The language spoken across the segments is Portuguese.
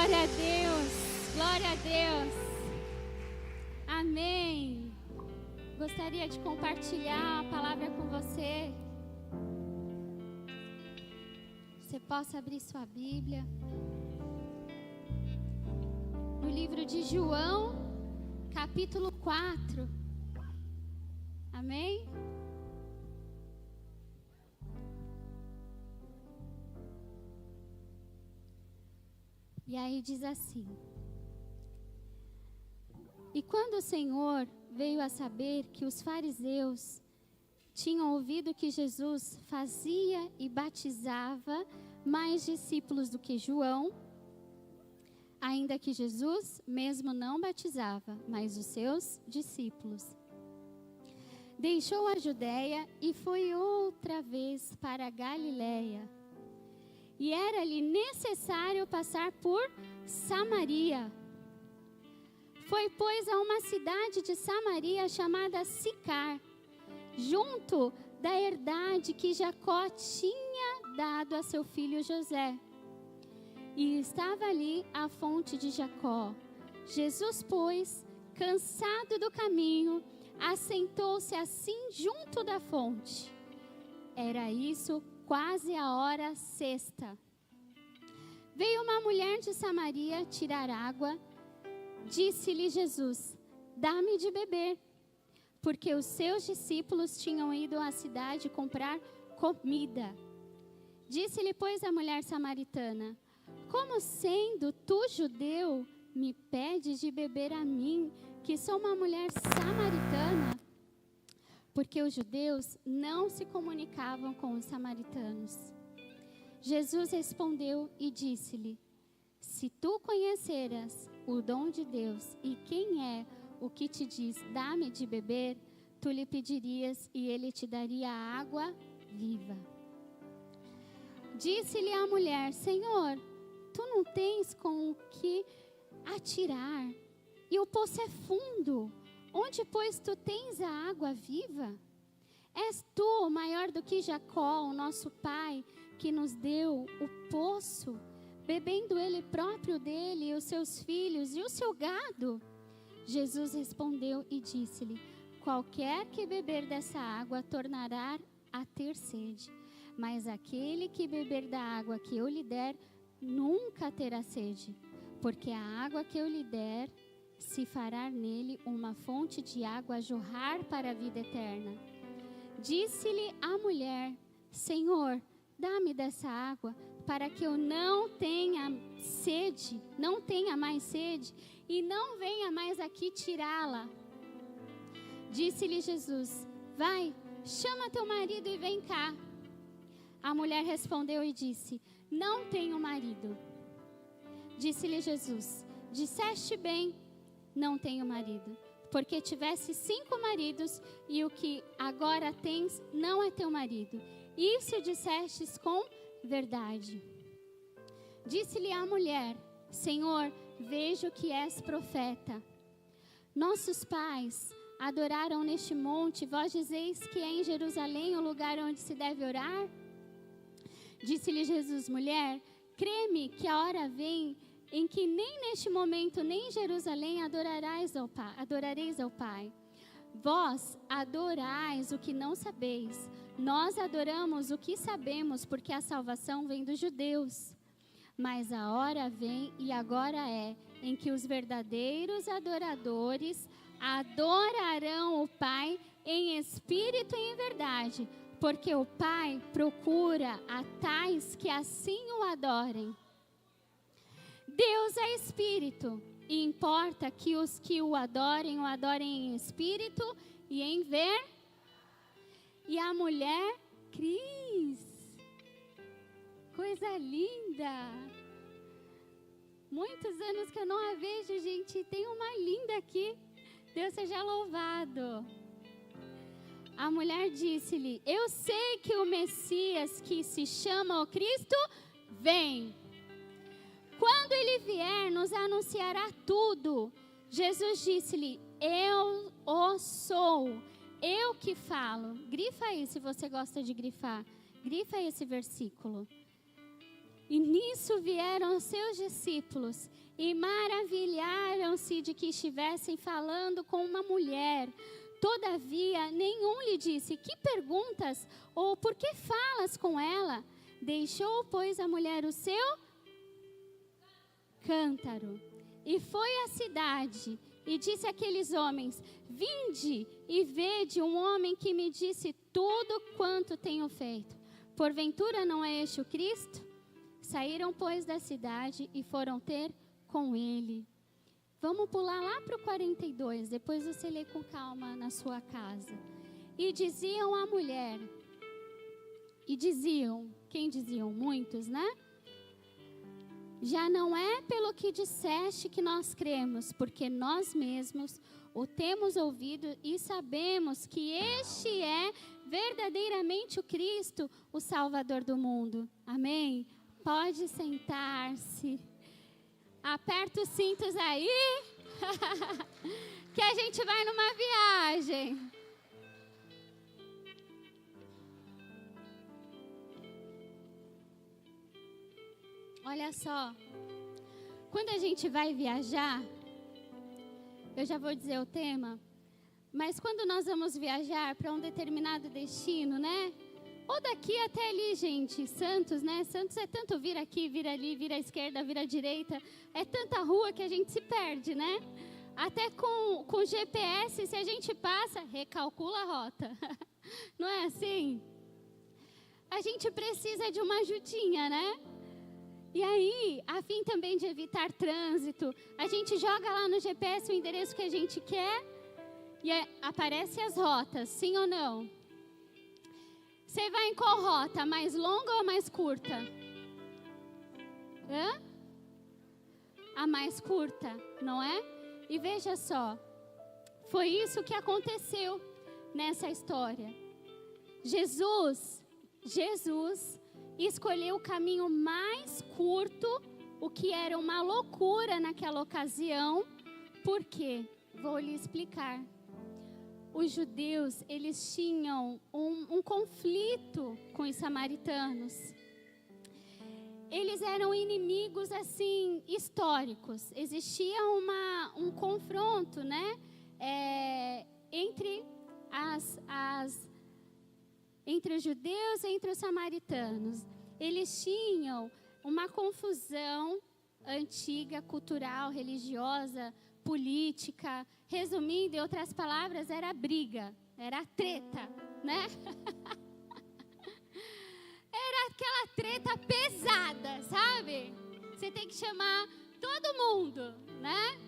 Glória a Deus, glória a Deus. Amém. Gostaria de compartilhar a palavra com você. Você possa abrir sua Bíblia. No livro de João, capítulo 4. Amém? E aí diz assim: E quando o Senhor veio a saber que os fariseus tinham ouvido que Jesus fazia e batizava mais discípulos do que João, ainda que Jesus mesmo não batizava, mas os seus discípulos, deixou a Judéia e foi outra vez para a Galiléia. E era-lhe necessário passar por Samaria. Foi, pois, a uma cidade de Samaria chamada Sicar, junto da herdade que Jacó tinha dado a seu filho José. E estava ali a fonte de Jacó. Jesus, pois, cansado do caminho, assentou-se assim junto da fonte. Era isso quase a hora sexta. Veio uma mulher de Samaria tirar água. Disse-lhe Jesus: dá-me de beber, porque os seus discípulos tinham ido à cidade comprar comida. Disse-lhe, pois, a mulher samaritana: como sendo tu judeu, me pedes de beber a mim, que sou uma mulher samaritana? Porque os judeus não se comunicavam com os samaritanos. Jesus respondeu e disse-lhe: se tu conheceras o dom de Deus e quem é o que te diz, dá-me de beber, tu lhe pedirias e ele te daria a água viva. Disse-lhe a mulher: Senhor, tu não tens com o que atirar, e o poço é fundo. Onde, pois, tu tens a água viva? És tu maior do que Jacó, o nosso pai, que nos deu o poço, bebendo ele próprio dele, os seus filhos e o seu gado? Jesus respondeu e disse-lhe: qualquer que beber dessa água tornará a ter sede, mas aquele que beber da água que eu lhe der nunca terá sede, porque a água que eu lhe der se fará nele uma fonte de água a jorrar para a vida eterna. Disse-lhe a mulher: Senhor, dá-me dessa água, para que eu não tenha mais sede, e não venha mais aqui tirá-la. Disse-lhe Jesus: vai, chama teu marido e vem cá. A mulher respondeu e disse: não tenho marido. Disse-lhe Jesus: disseste bem, não tenho marido, porque tivesse 5 maridos, e o que agora tens não é teu marido. Isso dissestes com verdade. Disse-lhe a mulher: Senhor, vejo que és profeta. Nossos pais adoraram neste monte, vós dizeis que é em Jerusalém o lugar onde se deve orar? Disse-lhe Jesus: mulher, crê-me que a hora vem em que nem neste momento, nem em Jerusalém adorareis ao Pai. Vós adorais o que não sabeis. Nós adoramos o que sabemos, porque a salvação vem dos judeus. Mas a hora vem, e agora é, em que os verdadeiros adoradores adorarão o Pai em espírito e em verdade, porque o Pai procura a tais que assim o adorem. Deus é espírito, e importa que os que o adorem em espírito e em ver. E a mulher, Cris, coisa linda. Muitos anos que eu não a vejo, gente, tem uma linda aqui. Deus seja louvado. A mulher disse-lhe: eu sei que o Messias, que se chama o Cristo, vem. Quando ele vier, nos anunciará tudo. Jesus disse-lhe: eu o sou, eu que falo. Grifa aí se você gosta de grifar. Grifa esse versículo. E nisso vieram os seus discípulos e maravilharam-se de que estivessem falando com uma mulher. Todavia, nenhum lhe disse: que perguntas? Ou por que falas com ela? Deixou, pois, a mulher o seu cântaro e foi à cidade e disse àqueles homens: vinde e vede um homem que me disse tudo quanto tenho feito. Porventura não é este o Cristo? Saíram, pois, da cidade e foram ter com ele. Vamos pular lá para o 42, depois você lê com calma na sua casa. E diziam à mulher, quem diziam? Muitos, né? Já não é pelo que disseste que nós cremos, porque nós mesmos o temos ouvido e sabemos que este é verdadeiramente o Cristo, o Salvador do mundo. Amém? Pode sentar-se. Aperta os cintos aí, que a gente vai numa viagem. Olha só, quando a gente vai viajar, eu já vou dizer o tema, mas quando nós vamos viajar para um determinado destino, né? Ou daqui até ali, gente, Santos, né? Santos é tanto vir aqui, vir ali, vir à esquerda, vir à direita. É tanta rua que a gente se perde, né? Até com GPS, se a gente passa, recalcula a rota. Não é assim? A gente precisa de uma ajudinha, né? E aí, a fim também de evitar trânsito, a gente joga lá no GPS o endereço que a gente quer e aparecem as rotas, sim ou não? Você vai em qual rota? Mais longa ou mais curta? Hã? A mais curta, não é? E veja só, foi isso que aconteceu nessa história. Jesus escolheu o caminho mais curto, o que era uma loucura naquela ocasião. Por quê? Vou lhe explicar. Os judeus, eles tinham um conflito com os samaritanos. Eles eram inimigos, assim, históricos. Existia um confronto, né? Entre os judeus e entre os samaritanos. Eles tinham uma confusão antiga, cultural, religiosa, política. Resumindo, em outras palavras, era briga, era treta, né? Era aquela treta pesada, sabe? Você tem que chamar todo mundo, né?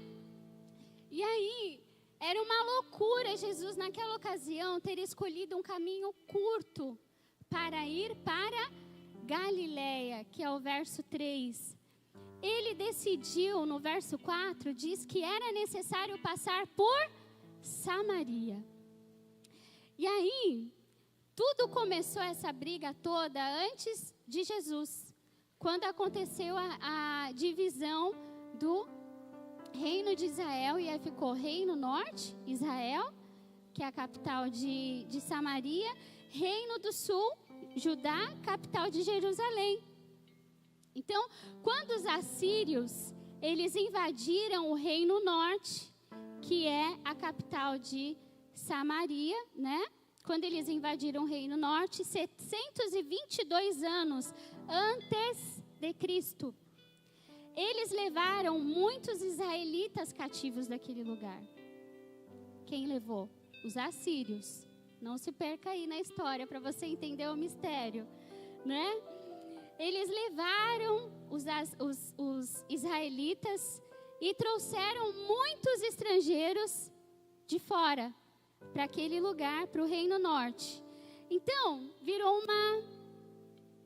E aí, era uma loucura Jesus, naquela ocasião, ter escolhido um caminho curto para ir para Galileia, que é o verso 3. Ele decidiu, no verso 4, diz que era necessário passar por Samaria. E aí, tudo começou essa briga toda antes de Jesus, quando aconteceu a divisão do Reino de Israel, e aí ficou Reino Norte, Israel, que é a capital de Samaria, Reino do Sul, Judá, capital de Jerusalém. Então, quando os assírios, eles invadiram o Reino Norte, que é a capital de Samaria, né? Quando eles invadiram o Reino Norte, 722 anos antes de Cristo, eles levaram muitos israelitas cativos daquele lugar. Quem levou? Os assírios. Não se perca aí na história para você entender o mistério, né? Eles levaram os israelitas e trouxeram muitos estrangeiros de fora para aquele lugar, para o Reino Norte. Então, virou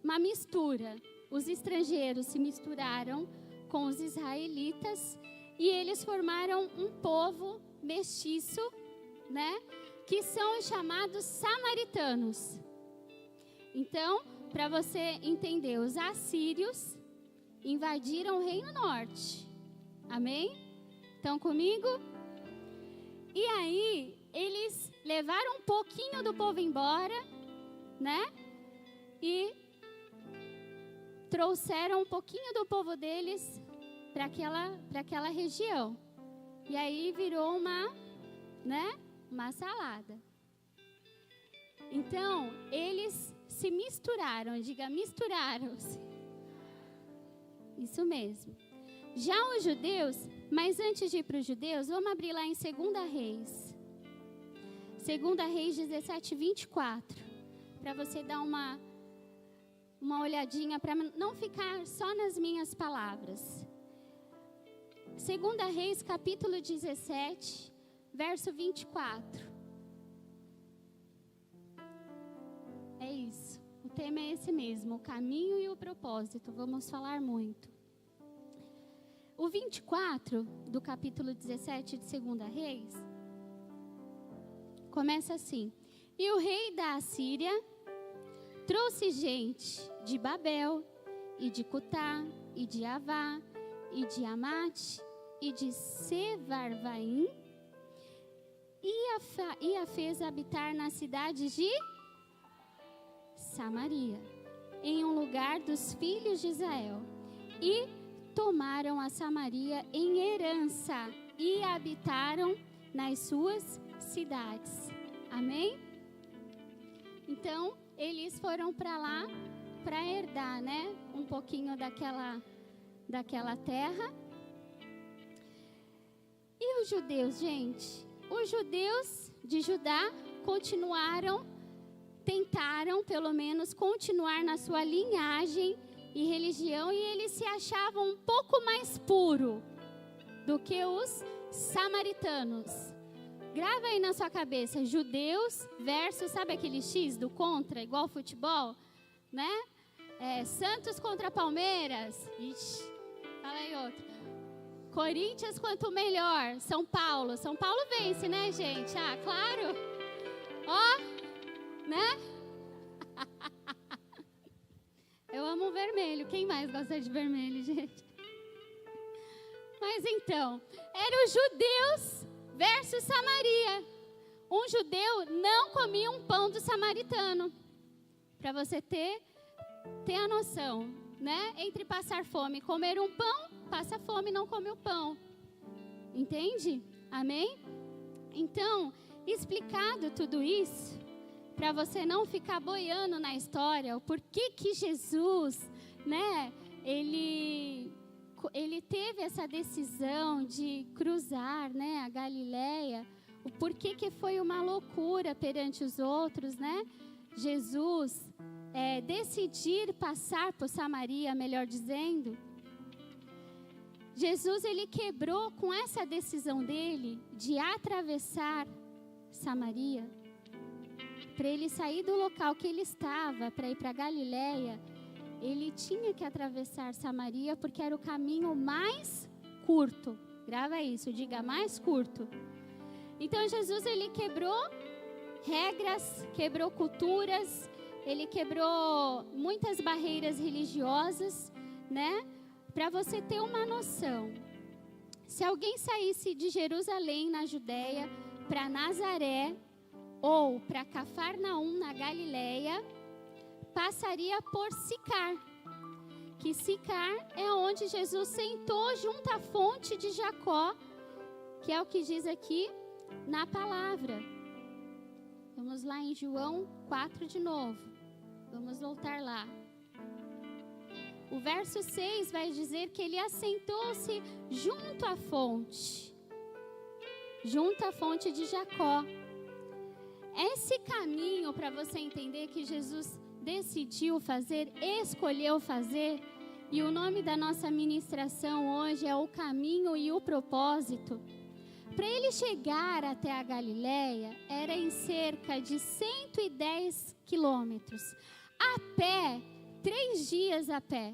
uma mistura. Os estrangeiros se misturaram com os israelitas e eles formaram um povo mestiço, né? Que são os chamados samaritanos. Então, para você entender, os assírios invadiram o Reino Norte. Amém? Estão comigo? E aí, eles levaram um pouquinho do povo embora, né? E trouxeram um pouquinho do povo deles para aquela região. E aí virou uma salada. Então, eles se misturaram, diga, misturaram-se. Isso mesmo. Já os judeus, mas antes de ir para os judeus, vamos abrir lá em 2 Reis. 2 Reis 17, 24. Para você dar uma olhadinha, para não ficar só nas minhas palavras. 2 Reis, capítulo 17, verso 24. É isso. O tema é esse mesmo, o caminho e o propósito. Vamos falar muito. O 24 do capítulo 17 de 2 Reis começa assim. E o rei da Assíria trouxe gente de Babel, e de Cutá, e de Avá, e de Amate, e de Sevarvaim, e a fez habitar na cidade de Samaria, em um lugar dos filhos de Israel. E tomaram a Samaria em herança, e habitaram nas suas cidades. Amém? Então, eles foram para lá para herdar, um pouquinho daquela terra. E os judeus, gente? Os judeus de Judá tentaram pelo menos continuar na sua linhagem e religião, e eles se achavam um pouco mais puro do que os samaritanos. Grava aí na sua cabeça, judeus versus, sabe aquele X do contra, igual futebol, Santos contra Palmeiras. Ixi, fala aí outro. Corinthians quanto melhor, São Paulo. São Paulo vence, né, gente? Ah, claro. Eu amo vermelho. Quem mais gosta de vermelho, gente? Mas então, eram os judeus versus Samaria. Um judeu não comia um pão do samaritano. Para você ter a noção, Entre passar fome e comer um pão, passa fome e não come o pão. Entende? Amém? Então, explicado tudo isso, para você não ficar boiando na história, o porquê que Jesus, ele teve essa decisão de cruzar, a Galileia, o porquê que foi uma loucura perante os outros, Jesus decidir passar por Samaria, melhor dizendo. Jesus, ele quebrou com essa decisão dele de atravessar Samaria. Para ele sair do local que ele estava, para ir para Galileia, ele tinha que atravessar Samaria, porque era o caminho mais curto. Grava isso, diga, mais curto. Então Jesus, ele quebrou regras, quebrou culturas, ele quebrou muitas barreiras religiosas, Para você ter uma noção, se alguém saísse de Jerusalém, na Judéia, para Nazaré, ou para Cafarnaum, na Galileia, passaria por Sicar. Que Sicar é onde Jesus sentou junto à fonte de Jacó, que é o que diz aqui na palavra. Vamos lá em João 4 de novo. Vamos voltar lá. O verso 6 vai dizer que ele assentou-se junto à fonte de Jacó. Esse caminho, para você entender que Jesus decidiu fazer, escolheu fazer, e o nome da nossa ministração hoje é o caminho e o propósito. Para ele chegar até a Galileia, era em cerca de 110 quilômetros. A pé, 3 dias a pé.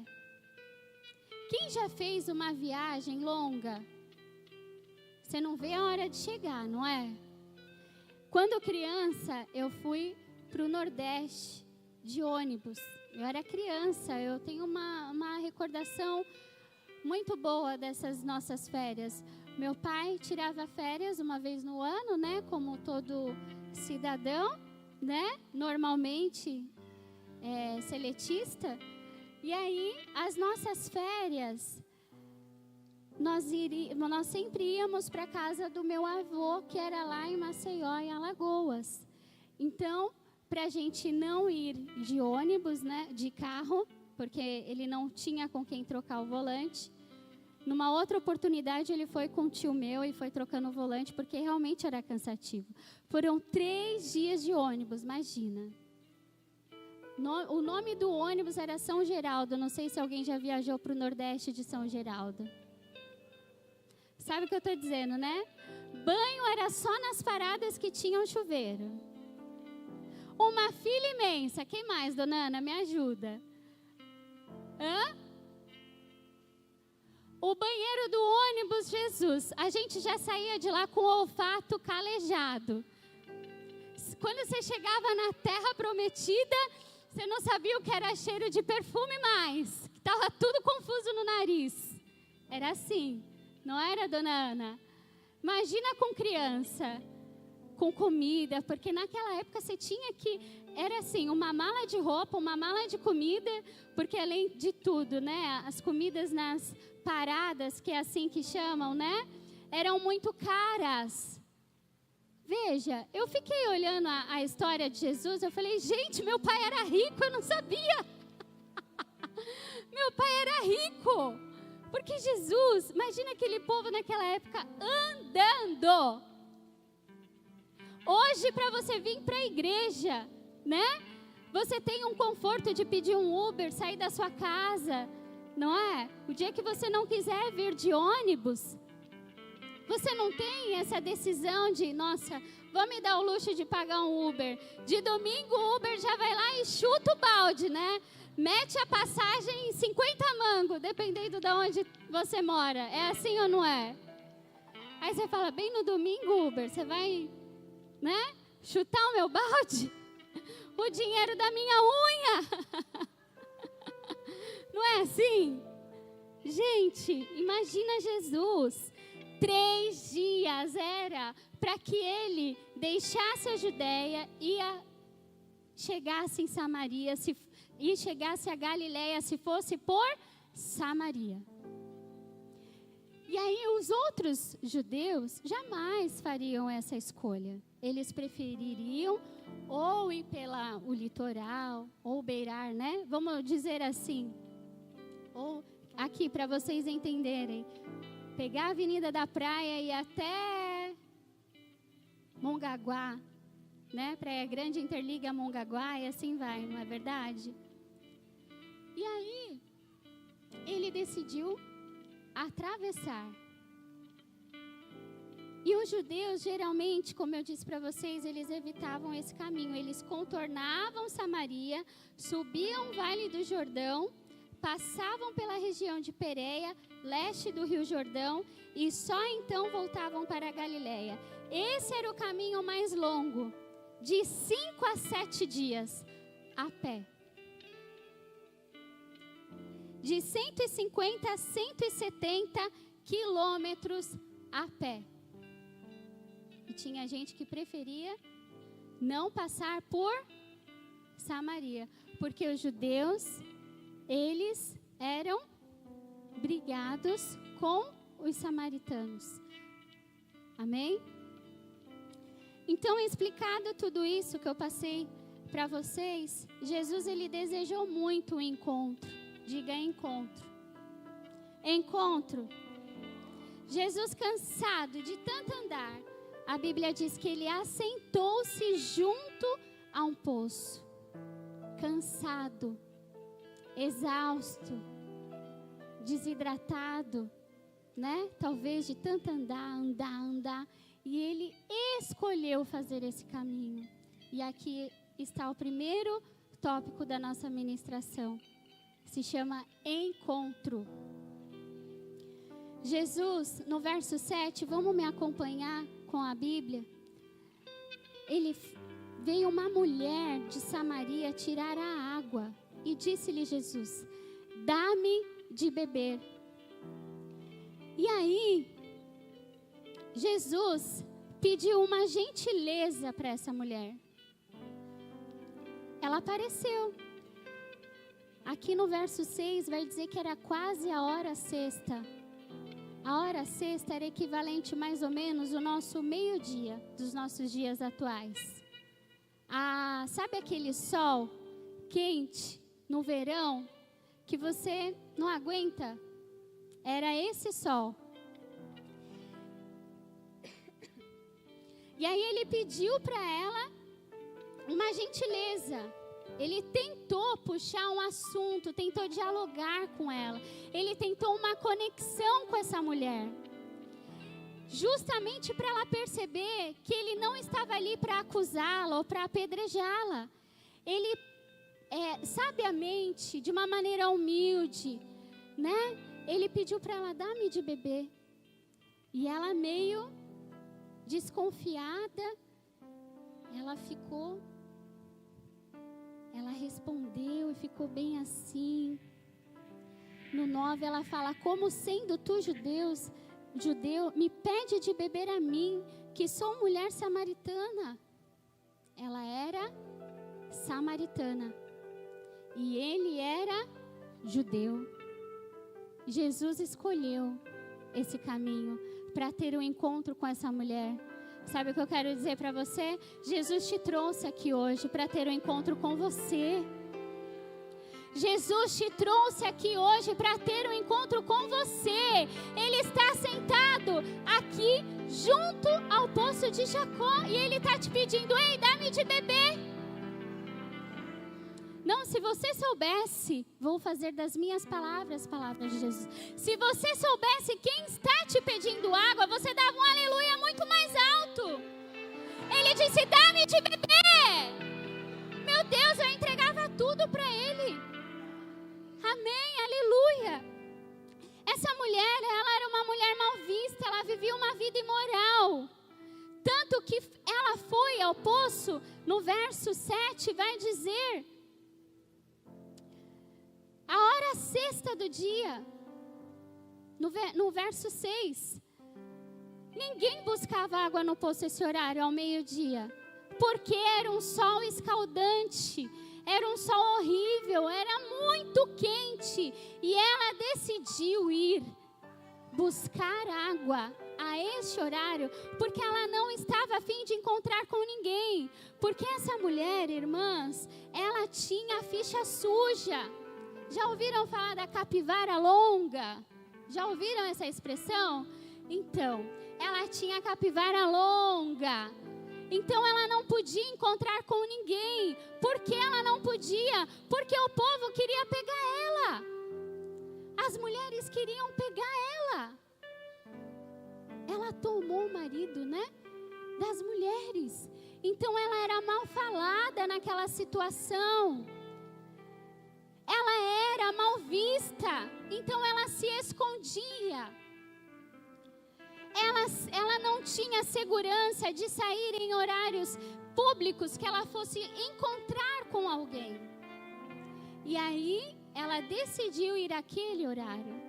Quem já fez uma viagem longa? Você não vê a hora de chegar, não é? Quando criança, eu fui para o Nordeste de ônibus. Eu era criança, eu tenho uma recordação muito boa dessas nossas férias. Meu pai tirava férias uma vez no ano, como todo cidadão, normalmente seletista. E aí, as nossas férias, nós sempre íamos para a casa do meu avô, que era lá em Maceió, em Alagoas. Então, para a gente não ir de ônibus, né, de carro, porque ele não tinha com quem trocar o volante, numa outra oportunidade ele foi com um tio meu e foi trocando o volante, porque realmente era cansativo. Foram 3 dias de ônibus, imagina. O nome do ônibus era São Geraldo. Não sei se alguém já viajou para o Nordeste de São Geraldo. Sabe o que eu estou dizendo, né? Banho era só nas paradas que tinham chuveiro. Uma fila imensa. Quem mais, dona Ana? Me ajuda. Hã? O banheiro do ônibus, Jesus. A gente já saía de lá com o olfato calejado. Quando você chegava na Terra Prometida, você não sabia o que era cheiro de perfume mais. Estava tudo confuso no nariz. Era assim, não era, dona Ana? Imagina com criança, com comida, porque naquela época você tinha que... Era assim, uma mala de roupa, uma mala de comida, porque além de tudo, né? As comidas nas paradas, que é assim que chamam, né? Eram muito caras. Veja, eu fiquei olhando a história de Jesus, eu falei, gente, meu pai era rico, eu não sabia. Meu pai era rico. Porque Jesus, imagina aquele povo naquela época andando. Hoje, para você vir para a igreja, né? Você tem um conforto de pedir um Uber, sair da sua casa, não é? O dia que você não quiser vir de ônibus, você não tem essa decisão de, nossa, vou me dar o luxo de pagar um Uber. De domingo o Uber já vai lá e chuta o balde, né? Mete a passagem em 50 mangos, dependendo de onde você mora. É assim ou não é? Aí você fala, bem no domingo, Uber, você vai, né, chutar o meu balde? O dinheiro da minha unha. Não é assim? Gente, imagina Jesus. 3 dias era para que ele deixasse a Judéia e chegasse em Samaria, e chegasse a Galileia, se fosse por Samaria. E aí os outros judeus jamais fariam essa escolha. Eles prefeririam ou ir pelo litoral, ou beirar, né? Vamos dizer assim. Ou aqui, para vocês entenderem. Pegar a Avenida da Praia e ir até Mongaguá, né? Praia Grande interliga Mongaguá e assim vai, não é verdade? E aí, ele decidiu atravessar. E os judeus, geralmente, como eu disse para vocês, eles evitavam esse caminho. Eles contornavam Samaria, subiam o Vale do Jordão, passavam pela região de Pérea, leste do Rio Jordão, e só então voltavam para a Galileia. Esse era o caminho mais longo, de 5 a 7 dias, a pé. De 150 a 170 quilômetros a pé. E tinha gente que preferia não passar por Samaria, porque os judeus, eles eram brigados com os samaritanos. Amém? Então, explicado tudo isso que eu passei para vocês, Jesus, ele desejou muito o encontro. Diga encontro. Encontro. Jesus, cansado de tanto andar, a Bíblia diz que ele assentou-se junto a um poço. Cansado, exausto, desidratado, né? Talvez de tanto andar. E ele escolheu fazer esse caminho. E aqui está o primeiro tópico da nossa ministração. Se chama encontro. Jesus, no verso 7, vamos me acompanhar com a Bíblia. Veio uma mulher de Samaria tirar a água e disse-lhe Jesus, dá-me de beber. E aí, Jesus pediu uma gentileza para essa mulher. Ela apareceu. aqui no verso 6 vai dizer que era quase a hora sexta. A hora sexta era equivalente mais ou menos ao nosso meio-dia dos nossos dias atuais. Sabe aquele sol quente no verão que você não aguenta? Era esse sol. E aí ele pediu para ela uma gentileza. Ele tentou puxar um assunto, tentou dialogar com ela. Ele tentou uma conexão com essa mulher. Justamente para ela perceber que ele não estava ali para acusá-la ou para apedrejá-la. Ele, sabiamente, de uma maneira humilde, né? Ele pediu para ela, dá-me de beber. E ela meio desconfiada, ela respondeu e ficou bem assim. No 9 ela fala, como sendo tu judeu, me pede de beber a mim, que sou mulher samaritana. Ela era samaritana e ele era judeu. Jesus escolheu esse caminho para ter um encontro com essa mulher. Sabe o que eu quero dizer para você? Jesus te trouxe aqui hoje para ter um encontro com você. Jesus te trouxe aqui hoje para ter um encontro com você. Ele está sentado aqui junto ao poço de Jacó e ele está te pedindo, ei, dá-me de beber. Não, se você soubesse, vou fazer das minhas palavras, palavras de Jesus. Se você soubesse quem está te pedindo água, você dava um aleluia muito mais alto. Ele disse, dá-me de beber. Meu Deus, eu entregava tudo para ele. Amém, aleluia. Essa mulher, ela era uma mulher mal vista, ela vivia uma vida imoral. Tanto que ela foi ao poço, no verso 7 vai dizer, a hora sexta do dia, no verso 6, ninguém buscava água no poço esse horário, ao meio-dia, porque era um sol escaldante, era um sol horrível, era muito quente, e ela decidiu ir buscar água a este horário, porque ela não estava a fim de encontrar com ninguém, porque essa mulher, irmãs, ela tinha a ficha suja. Já ouviram falar da capivara longa? Já ouviram essa expressão? Então, ela tinha a capivara longa. Então, ela não podia encontrar com ninguém. Por que ela não podia? Porque o povo queria pegar ela. As mulheres queriam pegar ela. Ela tomou o marido, né? Das mulheres. Então, ela era mal falada naquela situação. Ela era mal vista, então ela se escondia. Ela não tinha segurança de sair em horários públicos que ela fosse encontrar com alguém. E aí ela decidiu ir àquele horário.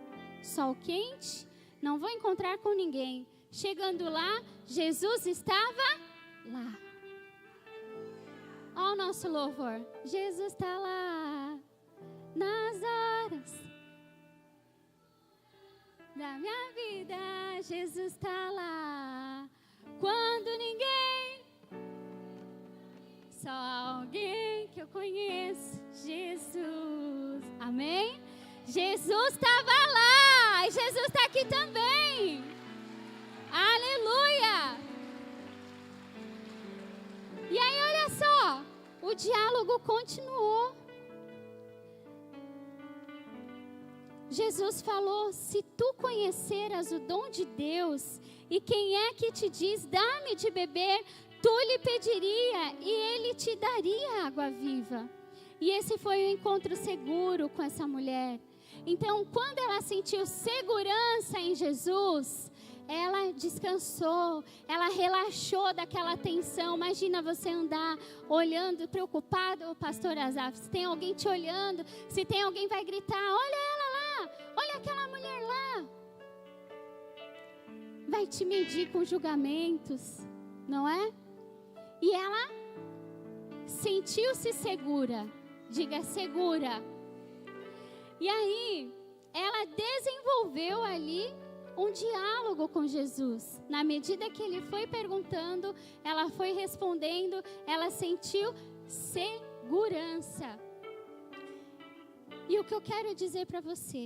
Sol quente, não vou encontrar com ninguém. Chegando lá, Jesus estava lá. Olha o nosso louvor. Jesus está lá. Nas horas da minha vida, Jesus está lá. Quando ninguém, só alguém que eu conheço, Jesus. Amém? Jesus estava lá e Jesus está aqui também. Aleluia! E aí, olha só, o diálogo continuou. Jesus falou, se tu conheceras o dom de Deus, e quem é que te diz, dá-me de beber, tu lhe pediria, e ele te daria água viva. E esse foi um encontro seguro com essa mulher. Então, quando ela sentiu segurança em Jesus, ela descansou, ela relaxou daquela tensão. Imagina você andar olhando, preocupado, pastor Azaf, se tem alguém te olhando, se tem alguém vai gritar, olha ela lá, olha aquela mulher lá. Vai te medir com julgamentos, não é? E ela sentiu-se segura, diga segura. E aí, ela desenvolveu ali um diálogo com Jesus. Na medida que ele foi perguntando, ela foi respondendo, ela sentiu segurança. E o que eu quero dizer para você,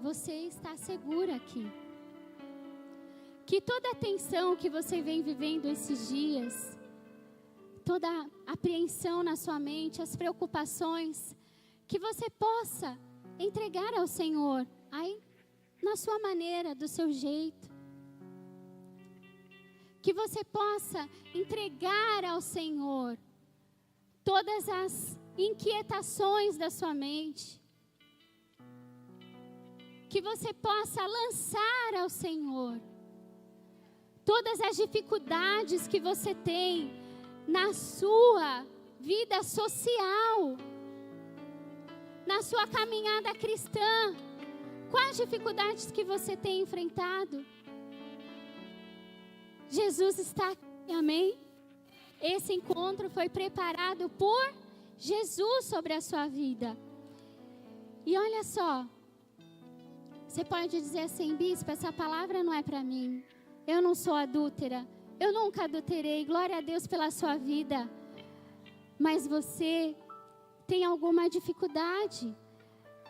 você está segura aqui. Que toda a tensão que você vem vivendo esses dias, toda a apreensão na sua mente, as preocupações, que você possa entregar ao Senhor, aí na sua maneira, do seu jeito. Que você possa entregar ao Senhor todas as inquietações da sua mente. Que você possa lançar ao Senhor todas as dificuldades que você tem na sua vida social, na sua caminhada cristã. Quais dificuldades que você tem enfrentado? Jesus está aqui, amém? Esse encontro foi preparado por Jesus sobre a sua vida. E olha só, você pode dizer assim, bispo, essa palavra não é para mim. Eu não sou adúltera, eu nunca adulterei, glória a Deus pela sua vida. Mas você tem alguma dificuldade,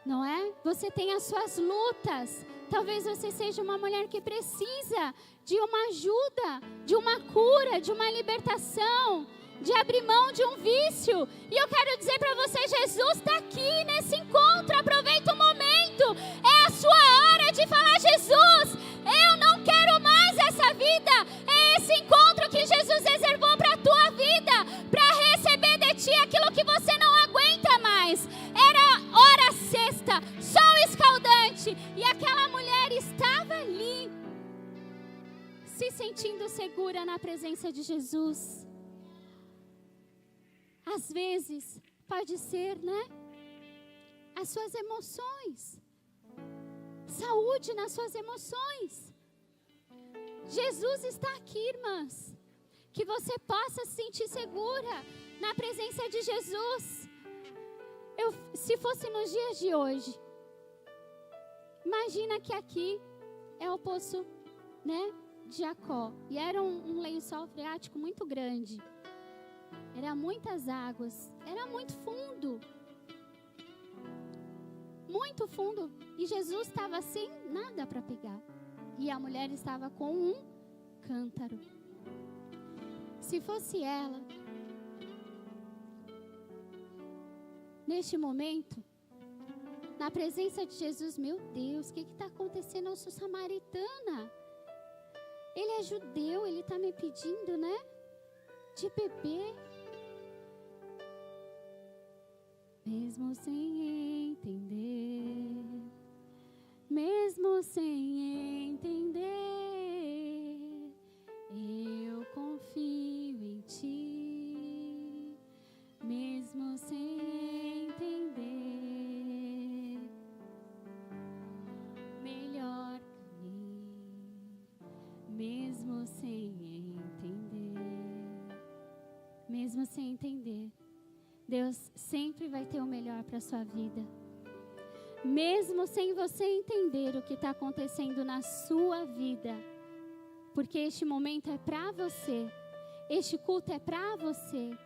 não é? Você tem as suas lutas. Talvez você seja uma mulher que precisa de uma ajuda, de uma cura, de uma libertação, de abrir mão de um vício. E eu quero dizer para você, Jesus está aqui nesse encontro. Aproveita o momento. É a sua hora de falar, Jesus, eu não quero mais essa vida. É esse encontro que Jesus reservou para a tua vida, para receber de ti aquilo que você não aguenta mais. Era hora sexta, sol escaldante, e aquela mulher estava ali, se sentindo segura na presença de Jesus. Às vezes, pode ser, né? As suas emoções. Saúde nas suas emoções. Jesus está aqui, irmãs. Que você possa se sentir segura na presença de Jesus. Se fosse nos dias de hoje, imagina que aqui é o poço, né, de Jacó. E era um lençol freático muito grande. Era muitas águas. Era muito fundo. Muito fundo. E Jesus estava sem nada para pegar. E a mulher estava com um cântaro. Se fosse ela, neste momento, na presença de Jesus, meu Deus, o que está acontecendo? Eu sou samaritana. Ele é judeu, ele está me pedindo, né, de beber. Mesmo sem entender, mesmo sem entender, eu confio em ti. Mesmo sem entender, melhor caminho. Mesmo sem entender, mesmo sem entender, Deus sempre vai ter o melhor para a sua vida. Mesmo sem você entender o que está acontecendo na sua vida. Porque este momento é para você. Este culto é para você.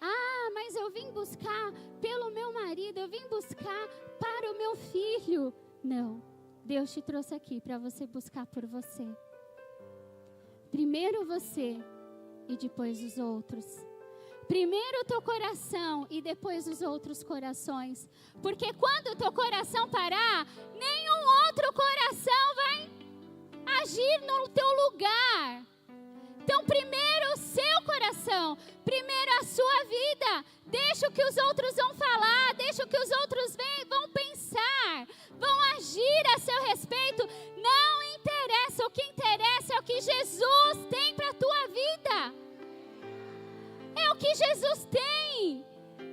Ah, mas eu vim buscar pelo meu marido. Eu vim buscar para o meu filho. Não. Deus te trouxe aqui para você buscar por você. Primeiro você e depois os outros. Primeiro o teu coração e depois os outros corações. Porque quando o teu coração parar, nenhum outro coração vai agir no teu lugar. Então primeiro o seu coração, primeiro a sua vida. Deixa o que os outros vão falar, deixa o que os outros vão pensar, vão agir a seu respeito. Não interessa, o que interessa é o que Jesus tem para a tua vida. É o que Jesus tem.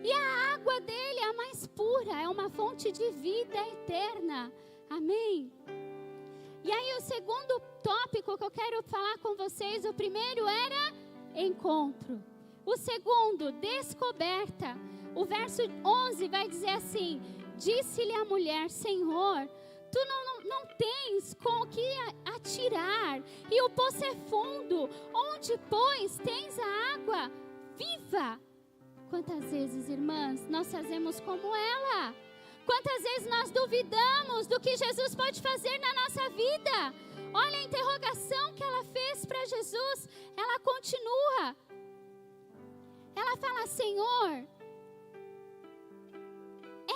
E a água dele é a mais pura. É uma fonte de vida eterna. Amém? E aí o segundo tópico que eu quero falar com vocês. O primeiro era encontro. O segundo, descoberta. O verso 11 vai dizer assim: Disse-lhe a mulher: Senhor, tu não tens com o que atirar, e o poço é fundo. Onde, pois, tens a água viva? Quantas vezes, irmãs, nós fazemos como ela? Quantas vezes nós duvidamos do que Jesus pode fazer na nossa vida? Olha a interrogação que ela fez para Jesus. Ela continua. Ela fala: Senhor,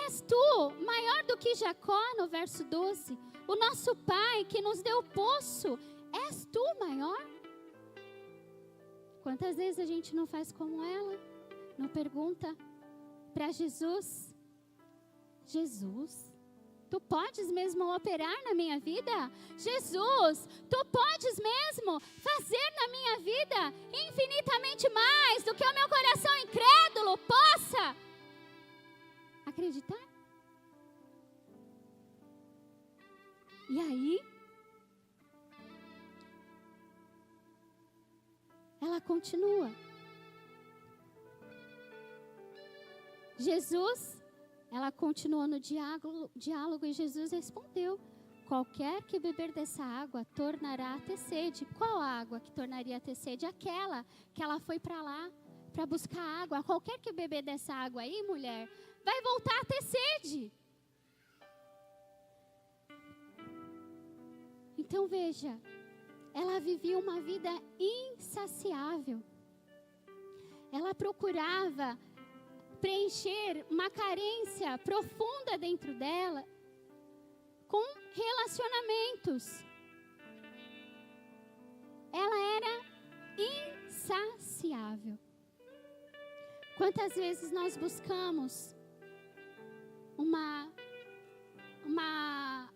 és tu maior do que Jacó, no verso 12, o nosso pai que nos deu o poço, és tu maior? Quantas vezes a gente não faz como ela? Não pergunta para Jesus: Jesus, tu podes mesmo operar na minha vida? Jesus, tu podes mesmo fazer na minha vida infinitamente mais do que o meu coração incrédulo possa acreditar? E aí, ela continua. Ela continuou no diálogo e Jesus respondeu: qualquer que beber dessa água tornará a ter sede. Qual água que tornaria a ter sede? Aquela que ela foi para lá para buscar água. Qualquer que beber dessa água aí, mulher, vai voltar a ter sede. Então veja, ela vivia uma vida insaciável. Ela procurava preencher uma carência profunda dentro dela com relacionamentos. Ela era insaciável. Quantas vezes nós buscamos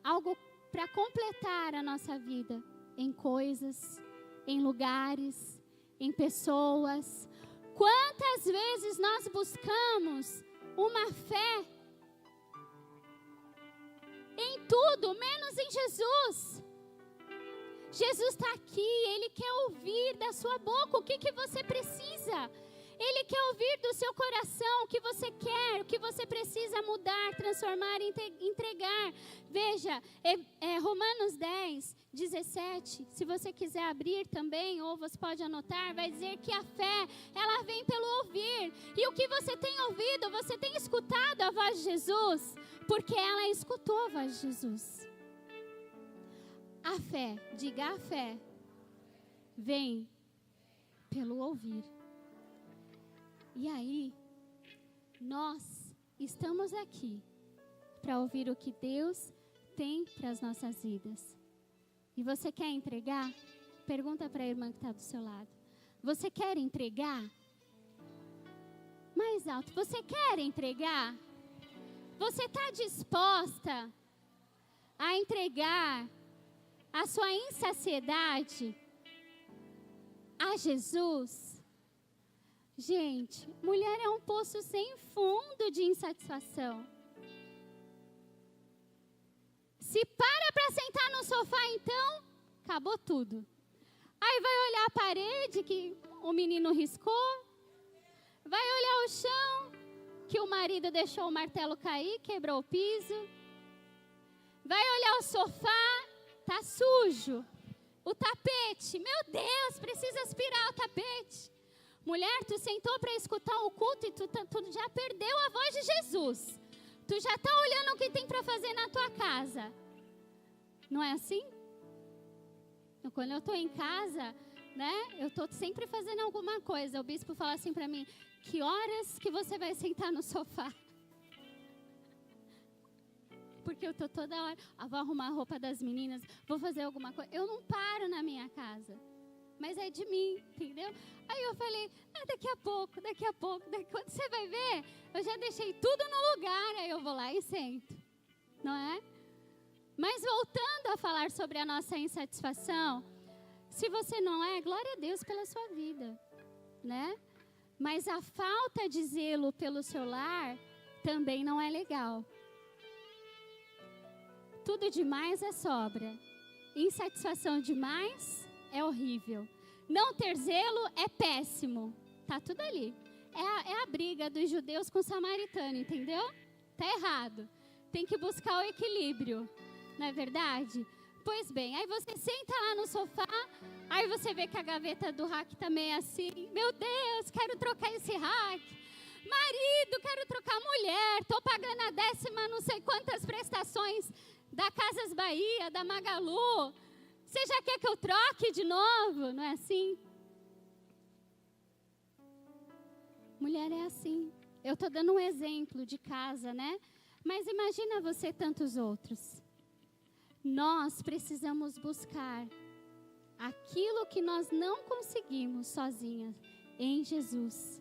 algo para completar a nossa vida em coisas, em lugares, em pessoas? Quantas vezes nós buscamos uma fé em tudo, menos em Jesus? Jesus está aqui, Ele quer ouvir da sua boca o que você precisa. Ele quer ouvir do seu coração o que você quer, o que você precisa mudar, transformar, entregar. Veja, Romanos 10, 17, se você quiser abrir também, ou você pode anotar, vai dizer que a fé, ela vem pelo ouvir. E o que você tem ouvido, você tem escutado a voz de Jesus, porque ela escutou a voz de Jesus. A fé, diga a fé, vem pelo ouvir. E aí, nós estamos aqui para ouvir o que Deus tem para as nossas vidas. E você quer entregar? Pergunta para a irmã que está do seu lado. Você quer entregar? Mais alto. Você quer entregar? Você está disposta a entregar a sua insaciedade a Jesus? Gente, mulher é um poço sem fundo de insatisfação. Se para sentar no sofá, então, acabou tudo. Aí vai olhar a parede que o menino riscou. Vai olhar o chão que o marido deixou o martelo cair, quebrou o piso. Vai olhar o sofá, tá sujo. O tapete, meu Deus, precisa aspirar o tapete. Mulher, tu sentou para escutar o culto e tu já perdeu a voz de Jesus. Tu já está olhando o que tem para fazer na tua casa. Não é assim? Quando eu estou em casa, né, eu estou sempre fazendo alguma coisa. O bispo fala assim para mim: que horas que você vai sentar no sofá? Porque eu estou toda hora, vou arrumar a roupa das meninas, vou fazer alguma coisa. Eu não paro na minha casa. Mas é de mim, entendeu? Aí eu falei: daqui a pouco, quando você vai ver, eu já deixei tudo no lugar, aí eu vou lá e sento, não é? Mas voltando a falar sobre a nossa insatisfação, se você não é, glória a Deus pela sua vida, né? Mas a falta de zelo pelo seu lar também não é legal. Tudo demais é sobra, insatisfação demais é horrível. Não ter zelo é péssimo. Tá tudo ali. É a briga dos judeus com o samaritano, entendeu? Tá errado. tem que buscar o equilíbrio, não é verdade? Pois bem, aí você senta lá no sofá, aí você vê que a gaveta do rack tá meio assim. Meu Deus, quero trocar esse rack. Marido, quero trocar mulher. Tô pagando a 10ª não sei quantas prestações da Casas Bahia, da Magalu. Você já quer que eu troque de novo? Não é assim? Mulher é assim. Eu tô dando um exemplo de casa, né? Mas imagina você e tantos outros. Nós precisamos buscar aquilo que nós não conseguimos sozinhas em Jesus.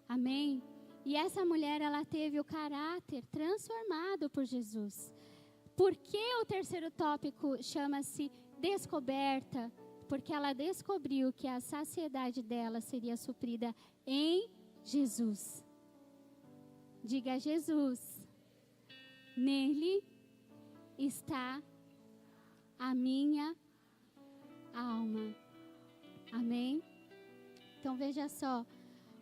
Amém? E essa mulher, ela teve o caráter transformado por Jesus. Por que o terceiro tópico chama-se descoberta? Porque ela descobriu que a saciedade dela seria suprida em Jesus. Diga Jesus. Nele está a minha alma. Amém? Então veja só,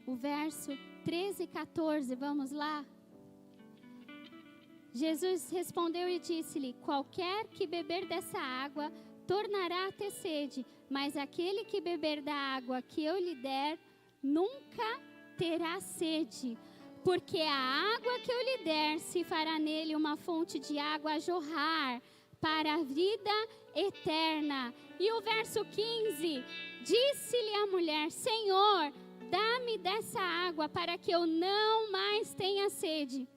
o verso 13 e 14, vamos lá? Jesus respondeu e disse-lhe: qualquer que beber dessa água tornará a ter sede, mas aquele que beber da água que eu lhe der nunca terá sede, porque a água que eu lhe der se fará nele uma fonte de água a jorrar para a vida eterna. E o verso 15, disse-lhe a mulher: Senhor, dá-me dessa água para que eu não mais tenha sede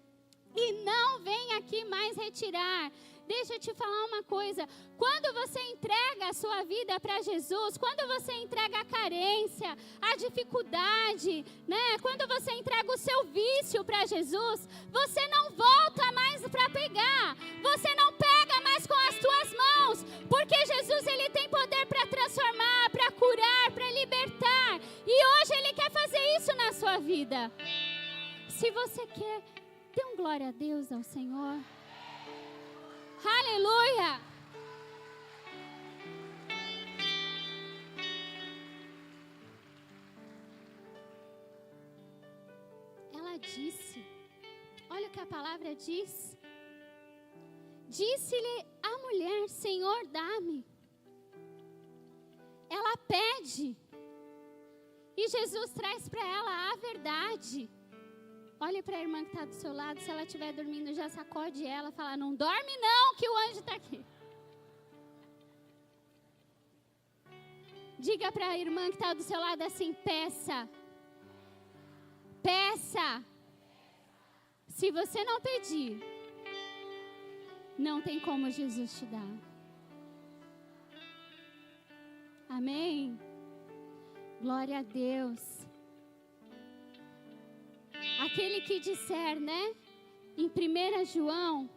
e não venha aqui mais retirar. Deixa eu te falar uma coisa, quando você entrega a sua vida para Jesus, quando você entrega a carência, a dificuldade, né? Quando você entrega o seu vício para Jesus, você não volta mais para pegar, você não pega mais com as tuas mãos, porque Jesus, ele tem poder para transformar, para curar, para libertar, e hoje ele quer fazer isso na sua vida. Se você quer, dê um glória a Deus, ao Senhor. Aleluia! Ela disse, olha o que a palavra diz. Disse-lhe a mulher: Senhor, dá-me. Ela pede. E Jesus traz para ela a verdade. Olhe para a irmã que está do seu lado, se ela estiver dormindo, já sacode ela, fala: não dorme não, que o anjo está aqui. Diga para a irmã que está do seu lado assim: peça. Peça. Se você não pedir, não tem como Jesus te dar. Amém? Glória a Deus. Aquele que disser, né? Em 1 João,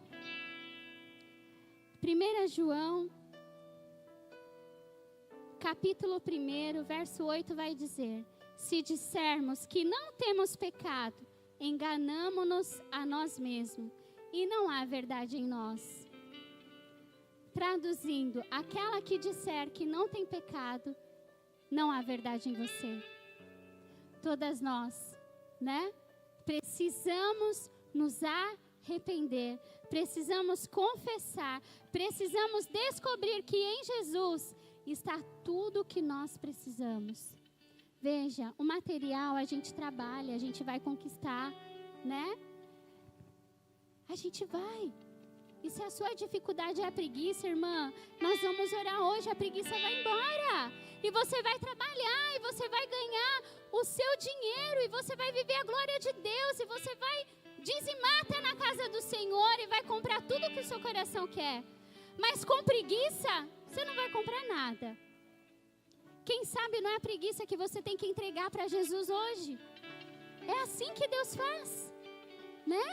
capítulo 1, verso 8 vai dizer: se dissermos que não temos pecado, enganamo-nos a nós mesmos e não há verdade em nós. Traduzindo, aquela que disser que não tem pecado, não há verdade em você. Todas nós, né? Precisamos nos arrepender, precisamos confessar, precisamos descobrir que em Jesus está tudo o que nós precisamos. Veja, o material a gente trabalha, a gente vai conquistar, né? A gente vai. E se a sua dificuldade é a preguiça, irmã, nós vamos orar hoje, a preguiça vai embora. E você vai trabalhar, e você vai ganhar o seu dinheiro, e você vai viver a glória de Deus, e você vai dizimar até na casa do Senhor, e vai comprar tudo o que o seu coração quer. Mas com preguiça, você não vai comprar nada. Quem sabe não é a preguiça que você tem que entregar para Jesus hoje. É assim que Deus faz, né?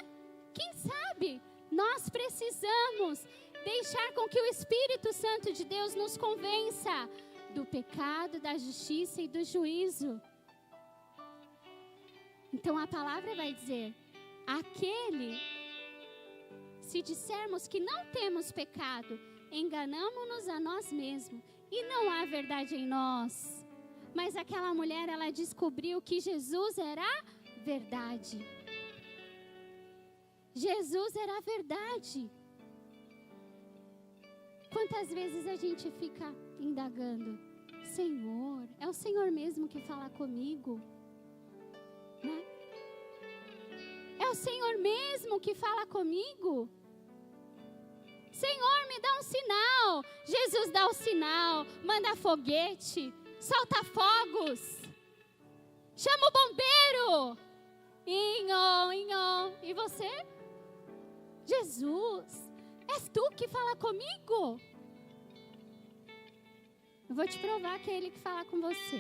Quem sabe? Nós precisamos deixar com que o Espírito Santo de Deus nos convença do pecado, da justiça e do juízo. Então a palavra vai dizer: se dissermos que não temos pecado, enganamo-nos a nós mesmos e não há verdade em nós. Mas aquela mulher, ela descobriu que Jesus era verdade. Jesus era a verdade. Quantas vezes a gente fica indagando, Senhor, é o Senhor mesmo que fala comigo? Né? É o Senhor mesmo que fala comigo? Senhor, me dá um sinal. Jesus dá o sinal, manda foguete, solta fogos, chama o bombeiro. E você? Jesus, és tu que fala comigo? Eu vou te provar que é Ele que fala com você.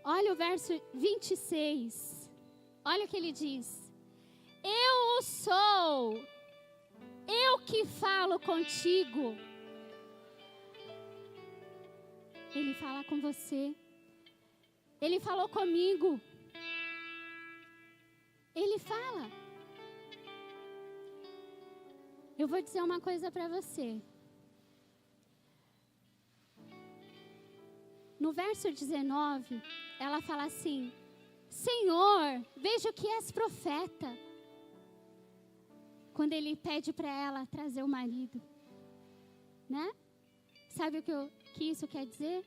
Olha o verso 26. Olha o que ele diz. Eu sou, eu que falo contigo. Ele fala com você. Ele falou comigo. Ele fala. Eu vou dizer uma coisa para você. No verso 19, ela fala assim: Senhor, vejo que és profeta. Quando ele pede para ela trazer o marido, né? Sabe o que isso quer dizer?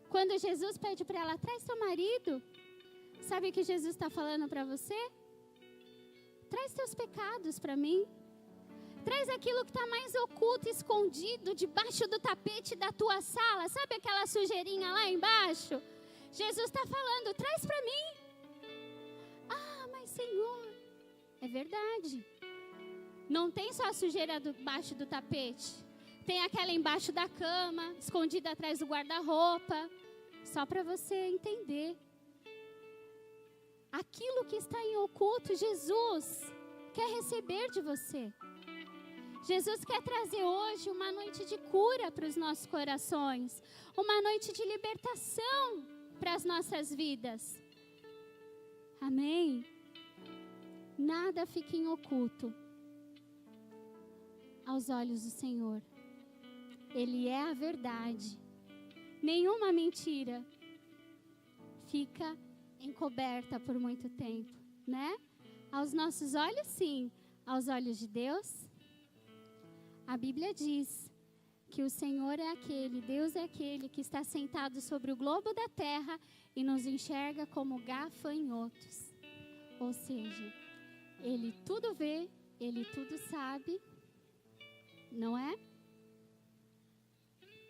Quando Jesus pede para ela, traz teu marido, sabe o que Jesus está falando para você? Traz teus pecados para mim. Traz aquilo que está mais oculto, escondido, debaixo do tapete da tua sala. Sabe aquela sujeirinha lá embaixo? Jesus está falando, traz para mim. Ah, mas Senhor, é verdade. Não tem só a sujeira debaixo do tapete. Tem aquela embaixo da cama, escondida atrás do guarda-roupa. Só para você entender. Aquilo que está em oculto, Jesus quer receber de você. Jesus quer trazer hoje uma noite de cura para os nossos corações. Uma noite de libertação para as nossas vidas. Amém? Nada fica em oculto aos olhos do Senhor. Ele é a verdade. Nenhuma mentira fica encoberta por muito tempo, né? Aos nossos olhos, sim. Aos olhos de Deus, a Bíblia diz que o Senhor é aquele, Deus é aquele que está sentado sobre o globo da terra e nos enxerga como gafanhotos. Ou seja, Ele tudo vê, Ele tudo sabe, não é?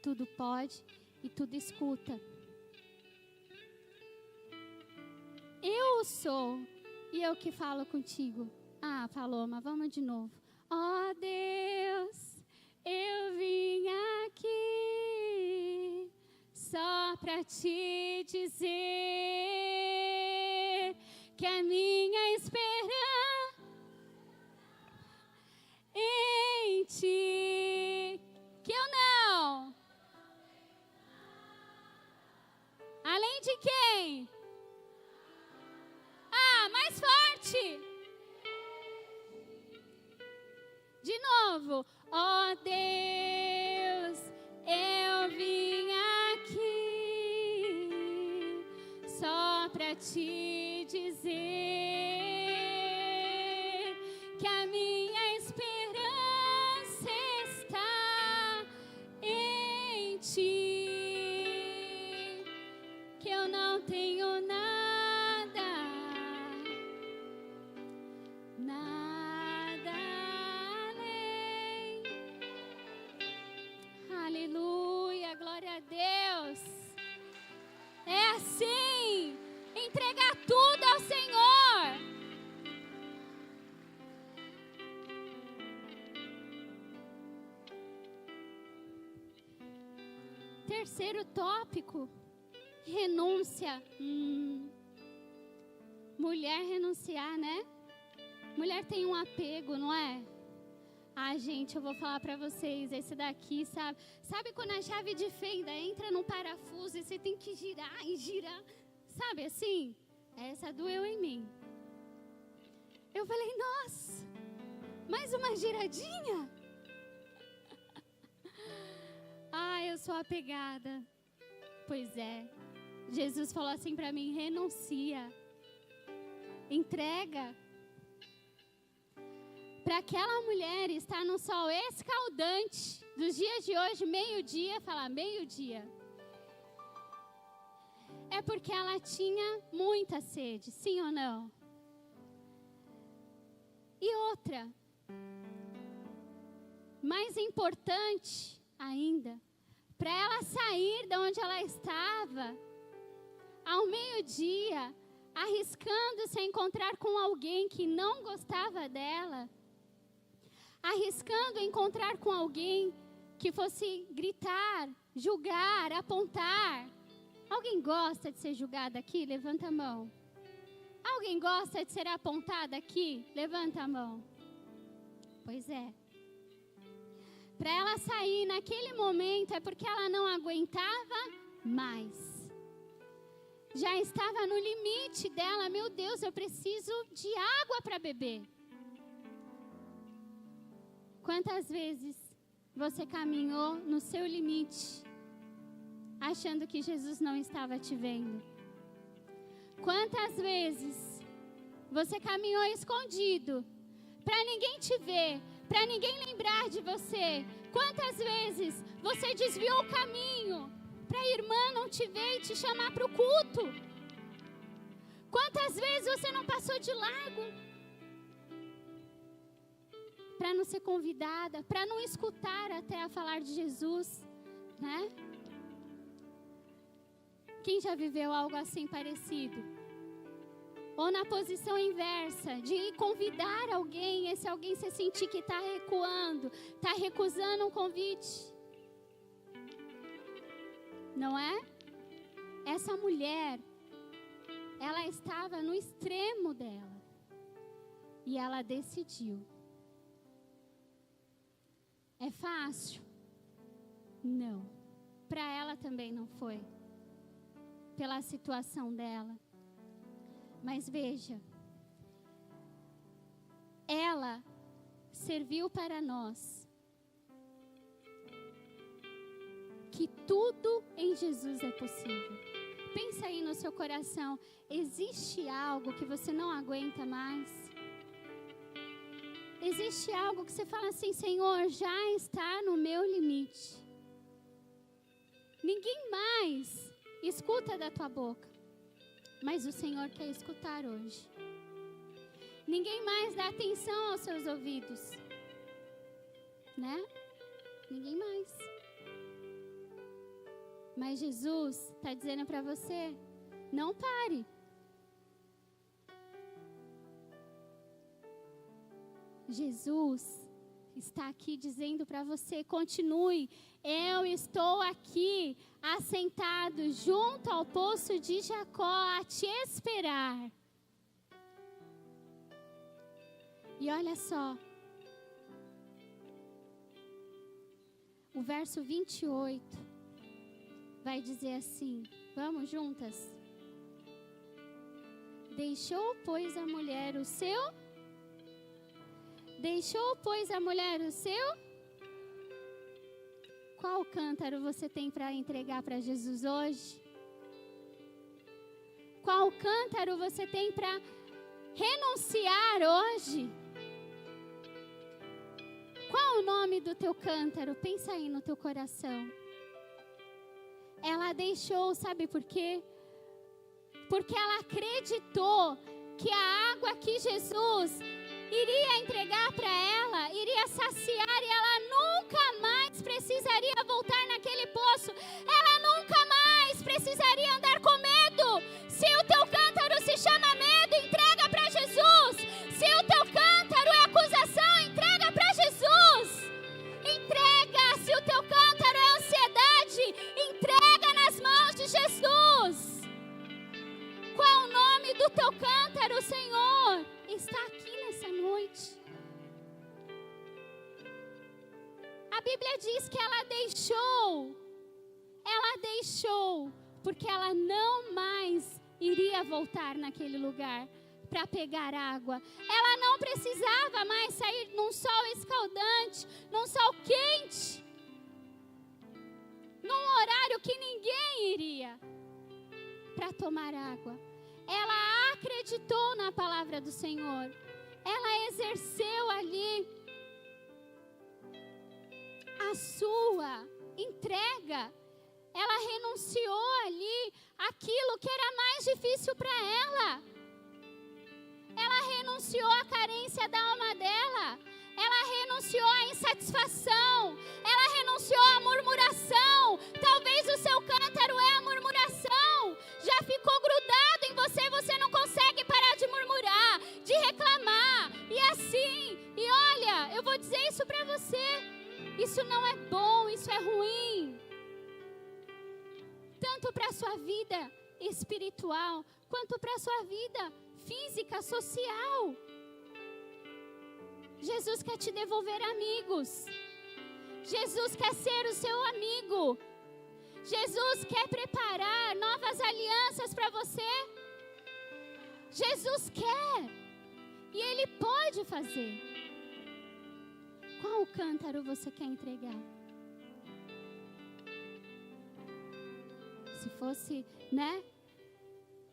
Tudo pode e tudo escuta. Eu sou e eu que falo contigo. Ah, Paloma, vamos de novo. Ó Deus, eu vim aqui só para te dizer que a minha esperança em ti, que eu não. Além de quem? Ah, mais forte. De novo. Ó Deus, eu vim aqui só para te dizer que a minha esperança está em ti, que eu não tenho nada além. Aleluia, glória a Deus. É assim, entregar tudo ao Senhor. Terceiro tópico, renúncia. Mulher renunciar, né? Mulher tem um apego, não é? Ah, gente, eu vou falar pra vocês, esse daqui, sabe? Sabe quando a chave de fenda entra num parafuso e você tem que girar e girar? Sabe assim? Essa doeu em mim. Eu falei, nossa, mais uma giradinha? Ah, eu sou apegada. Pois é. Jesus falou assim pra mim, renuncia. entrega. Para aquela mulher estar no sol escaldante dos dias de hoje, meio-dia, falar meio-dia, é porque ela tinha muita sede, sim ou não? E outra, mais importante ainda, para ela sair de onde ela estava, ao meio-dia, arriscando-se a encontrar com alguém que não gostava dela, arriscando encontrar com alguém que fosse gritar, julgar, apontar. Alguém gosta de ser julgado aqui? Levanta a mão. Alguém gosta de ser apontado aqui? Levanta a mão. Pois é. Para ela sair naquele momento é porque ela não aguentava mais. Já estava no limite dela. Meu Deus, eu preciso de água para beber. Quantas vezes você caminhou no seu limite, achando que Jesus não estava te vendo? Quantas vezes você caminhou escondido, para ninguém te ver, para ninguém lembrar de você? Quantas vezes você desviou o caminho, para a irmã não te ver e te chamar para o culto? Quantas vezes você não passou de largo, para não ser convidada, para não escutar até a falar de Jesus, né? Quem já viveu algo assim parecido? Ou na posição inversa, de convidar alguém, esse alguém se sentir que está recuando, está recusando um convite. Não é? Essa mulher, ela estava no extremo dela. E ela decidiu. É fácil? Não. Para ela também não foi. Pela situação dela. Mas veja, ela serviu para nós que tudo em Jesus é possível. Pensa aí no seu coração, existe algo que você não aguenta mais? Existe algo que você fala assim, Senhor, já está no meu limite. Ninguém mais escuta da tua boca. Mas o Senhor quer escutar hoje. Ninguém mais dá atenção aos seus ouvidos. Né? Ninguém mais. Mas Jesus está dizendo para você, não pare. Jesus está aqui dizendo para você, continue. Eu estou aqui, assentado junto ao poço de Jacó, a te esperar. E olha só, o verso 28 vai dizer assim, vamos juntas? Deixou, pois, a mulher o seu? Deixou, pois, a mulher o seu? Qual cântaro você tem para entregar para Jesus hoje? Qual cântaro você tem para renunciar hoje? Qual o nome do teu cântaro? Pensa aí no teu coração. Ela deixou, sabe por quê? Porque ela acreditou que a água que Jesus iria entregar para ela, iria saciar e ela nunca mais precisaria voltar naquele poço. Ela nunca mais precisaria andar com medo. Se o teu cântaro se chama medo, entrega para Jesus. Se o teu cântaro é acusação, entrega para Jesus. Entrega. Se o teu cântaro é ansiedade, entrega nas mãos de Jesus. Qual o nome do teu cântaro, Senhor? Está aqui nessa noite. A Bíblia diz que ela deixou, porque ela não mais iria voltar naquele lugar para pegar água. Ela não precisava mais sair num sol escaldante, num sol quente, num horário que ninguém iria para tomar água. Ela acreditou na palavra do Senhor. Ela exerceu ali a sua entrega. Ela renunciou ali aquilo que era mais difícil para ela. Ela renunciou à carência da alma dela. Ela renunciou à insatisfação. Ela renunciou à murmuração. Talvez o seu cântaro é a murmuração. Já ficou grudado em você. Você não consegue parar de murmurar, de reclamar. E assim, e olha, eu vou dizer isso para você. Isso não é bom, isso é ruim. Tanto para a sua vida espiritual, quanto para a sua vida física, social. Jesus quer te devolver amigos. Jesus quer ser o seu amigo. Jesus quer preparar novas alianças para você. Jesus quer. E Ele pode fazer. Qual cântaro você quer entregar? Se fosse,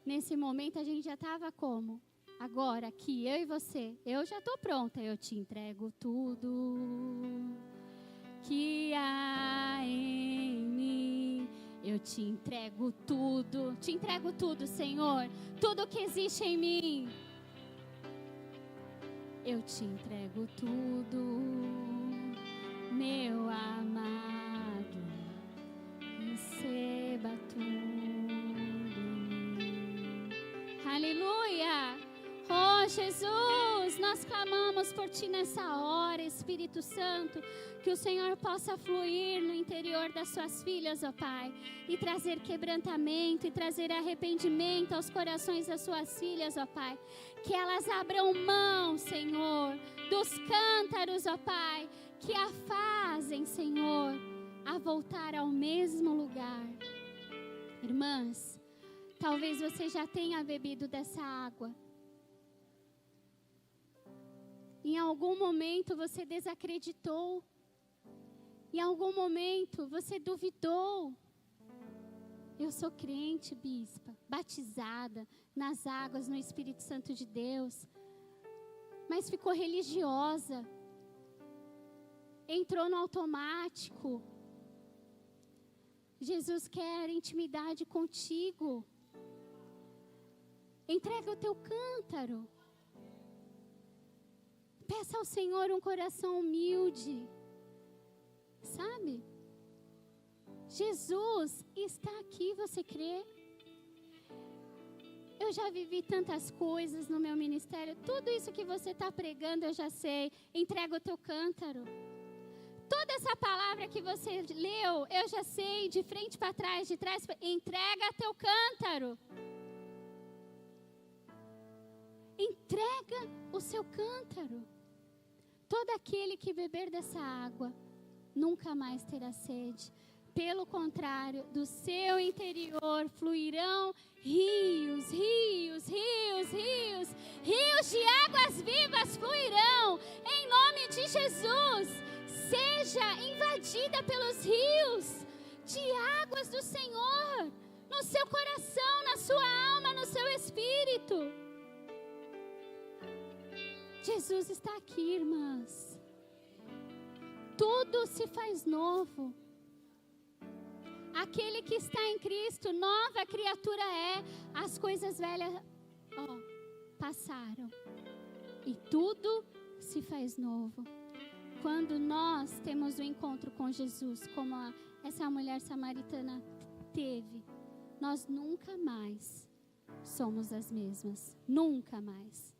nesse momento a gente já estava como? Agora, aqui, eu e você, eu já estou pronta. Eu te entrego tudo que há em mim. Eu te entrego tudo. Te entrego tudo, Senhor. Tudo que existe em mim. Eu te entrego tudo, meu amado. Receba tudo em mim. Aleluia! Oh, Jesus, nós clamamos por Ti nessa hora, Espírito Santo, que o Senhor possa fluir no interior das Suas filhas, ó Pai, e trazer quebrantamento, e trazer arrependimento aos corações das Suas filhas, ó Pai, que elas abram mão, Senhor, dos cântaros, ó Pai, que a fazem, Senhor, a voltar ao mesmo lugar. Irmãs, talvez você já tenha bebido dessa água. Em algum momento você desacreditou. Em algum momento você duvidou. Eu sou crente, bispa, batizada nas águas, no Espírito Santo de Deus. Mas ficou religiosa. Entrou no automático. Jesus quer intimidade contigo. Entrega o teu cântaro. Peça ao Senhor um coração humilde. Sabe? Jesus está aqui, você crê? Eu já vivi tantas coisas no meu ministério. Tudo isso que você está pregando eu já sei. Entrega o teu cântaro. Toda essa palavra que você leu, eu já sei, de frente para trás, de trás para... Entrega teu cântaro. Entrega o seu cântaro. Todo aquele que beber dessa água nunca mais terá sede. Pelo contrário, do seu interior fluirão rios, rios, rios, rios. Rios de águas vivas fluirão. Em nome de Jesus, seja invadida pelos rios de águas do Senhor. No seu coração, na sua alma, no seu espírito. Jesus está aqui, irmãs. Tudo se faz novo. Aquele que está em Cristo, nova criatura é. As coisas velhas, passaram. E tudo se faz novo. Quando nós temos o encontro com Jesus, como essa mulher samaritana teve, nós nunca mais somos as mesmas. Nunca mais.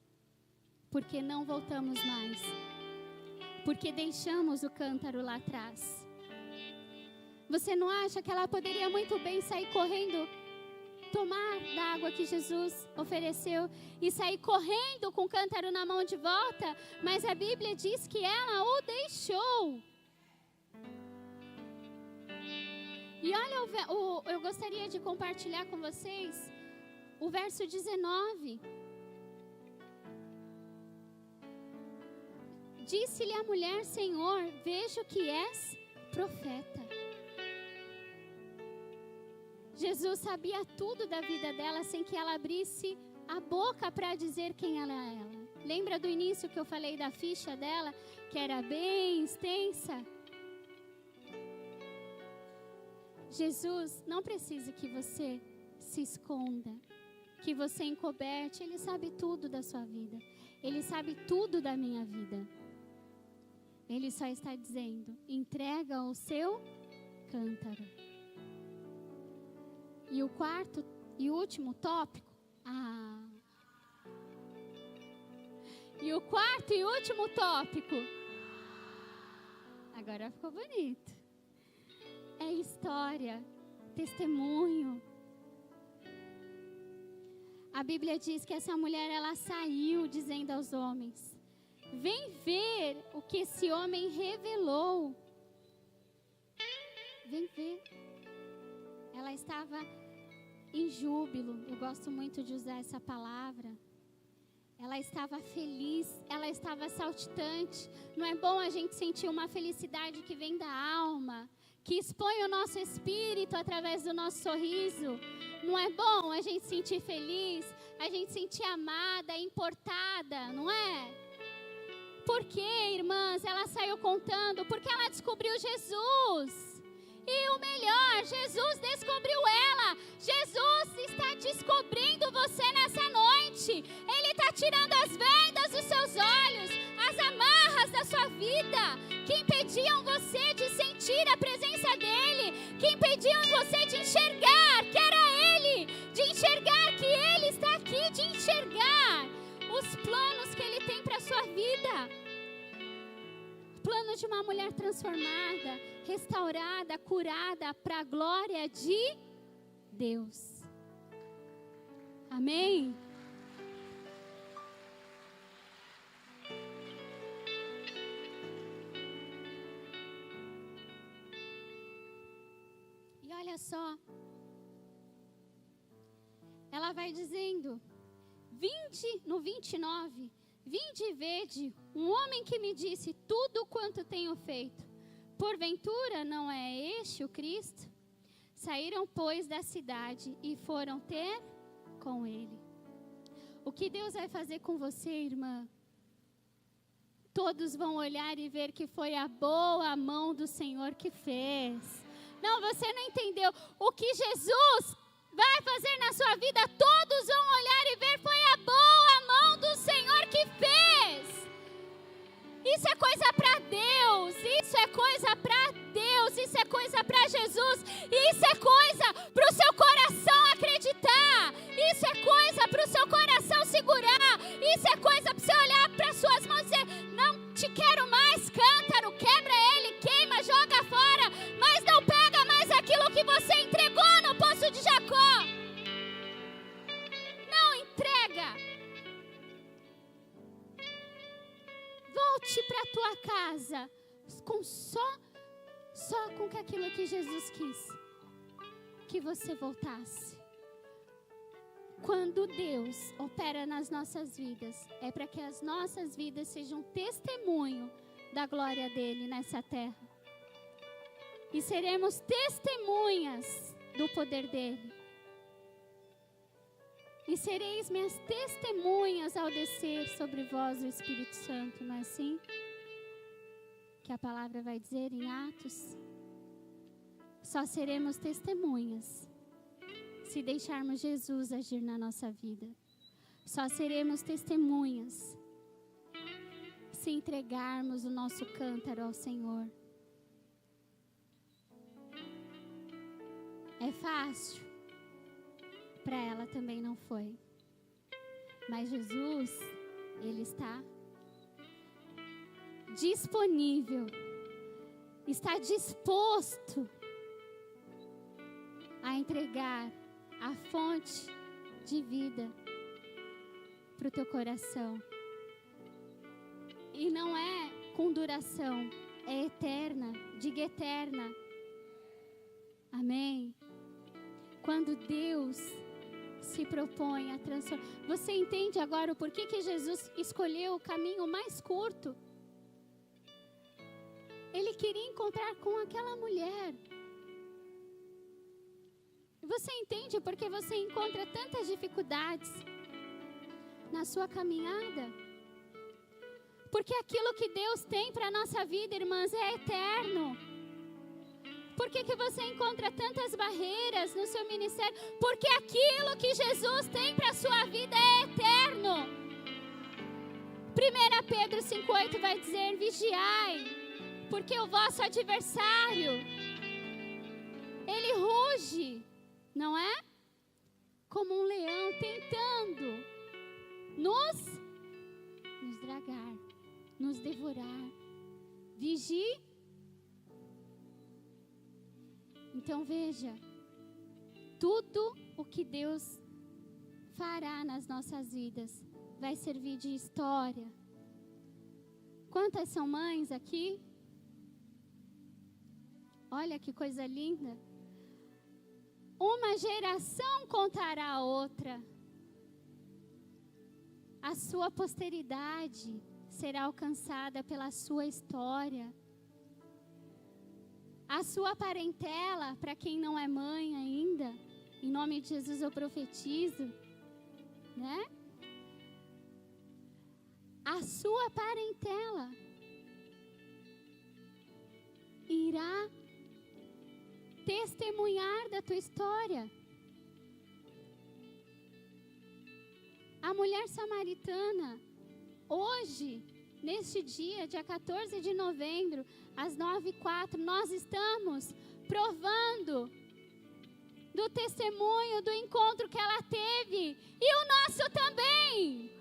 Porque não voltamos mais. Porque deixamos o cântaro lá atrás. Você não acha que ela poderia muito bem sair correndo, tomar da água que Jesus ofereceu e sair correndo com o cântaro na mão de volta? Mas a Bíblia diz que ela o deixou. E olha, eu gostaria de compartilhar com vocês o verso 19. Disse-lhe a mulher: Senhor, vejo que és profeta. Jesus sabia tudo da vida dela sem que ela abrisse a boca para dizer quem ela é. Lembra do início que eu falei da ficha dela, que era bem extensa? Jesus não precisa que você se esconda, que você encoberte. Ele sabe tudo da sua vida. Ele sabe tudo da minha vida. Ele só está dizendo, entrega o seu cântaro. E o quarto e último tópico. E o quarto e último tópico. Agora ficou bonito. É história, testemunho. A Bíblia diz que essa mulher, ela saiu dizendo aos homens: vem ver o que esse homem revelou. Vem ver. Ela estava em júbilo. Eu gosto muito de usar essa palavra. Ela estava feliz, ela estava saltitante. Não é bom a gente sentir uma felicidade que vem da alma, que expõe o nosso espírito através do nosso sorriso? Não é bom a gente sentir feliz, a gente sentir amada, importada, não é? Por quê, irmãs? Ela saiu contando porque ela descobriu Jesus. E o melhor, Jesus descobriu ela. Jesus está descobrindo você nessa noite. Ele está tirando as vendas dos seus olhos, as amarras da sua vida, que impediam você de sentir a presença dEle, que impediam você de enxergar que era Ele, de enxergar que Ele está aqui, de enxergar os planos que Ele tem para a sua vida. Plano de uma mulher transformada, restaurada, curada para a glória de Deus. Amém? E olha só, ela vai dizendo, no 29, vinde e vede um homem que me disse tudo quanto tenho feito. Porventura não é este o Cristo? Saíram, pois, da cidade e foram ter com ele. O que Deus vai fazer com você, irmã? Todos vão olhar e ver que foi a boa mão do Senhor que fez. Não, você não entendeu. O que Jesus vai fazer na sua vida, todos vão olhar e ver, foi a boa mão do Senhor que fez. Isso é coisa para Deus, isso é coisa para Deus, isso é coisa para Jesus, isso é coisa para o seu coração acreditar, isso é coisa para o seu coração segurar, isso é coisa para você olhar para suas mãos e dizer, não te quero mais, cântaro, quebra ele, queima, joga fora, mas não pega mais aquilo que você entregou no poço de Jacó. Não entrega. Volte para a tua casa com só com aquilo que Jesus quis que você voltasse. Quando Deus opera nas nossas vidas, é para que as nossas vidas sejam testemunho da glória dele nessa terra. E seremos testemunhas do poder dele. E sereis minhas testemunhas ao descer sobre vós o Espírito Santo, não é assim? Que a palavra vai dizer em Atos. Só seremos testemunhas se deixarmos Jesus agir na nossa vida. Só seremos testemunhas se entregarmos o nosso cântaro ao Senhor. É fácil? Para ela também não foi. Mas Jesus, Ele está disponível, está disposto a entregar a fonte de vida para o teu coração. E não é com duração, é eterna, diga eterna. Amém? Quando Deus se propõe a transformar. Você entende agora o porquê que Jesus escolheu o caminho mais curto? Ele queria encontrar com aquela mulher. Você entende porque você encontra tantas dificuldades? na sua caminhada. Porque aquilo que Deus tem para a nossa vida, irmãs, é eterno. Por que você encontra tantas barreiras no seu ministério? Porque aquilo que Jesus tem para a sua vida é eterno. 1 Pedro 5,8 vai dizer: vigiai, porque o vosso adversário, ele ruge, não é? Como um leão tentando nos dragar, nos devorar. Vigie. Então veja, tudo o que Deus fará nas nossas vidas vai servir de história. Quantas são mães aqui? Olha que coisa linda. Uma geração contará a outra. A sua posteridade será alcançada pela sua história. A sua parentela, para quem não é mãe ainda, em nome de Jesus eu profetizo, né? A sua parentela irá testemunhar da tua história. A mulher samaritana, hoje, neste dia, dia 14 de novembro, às 9h04, nós estamos provando do testemunho, do encontro que ela teve. E o nosso também.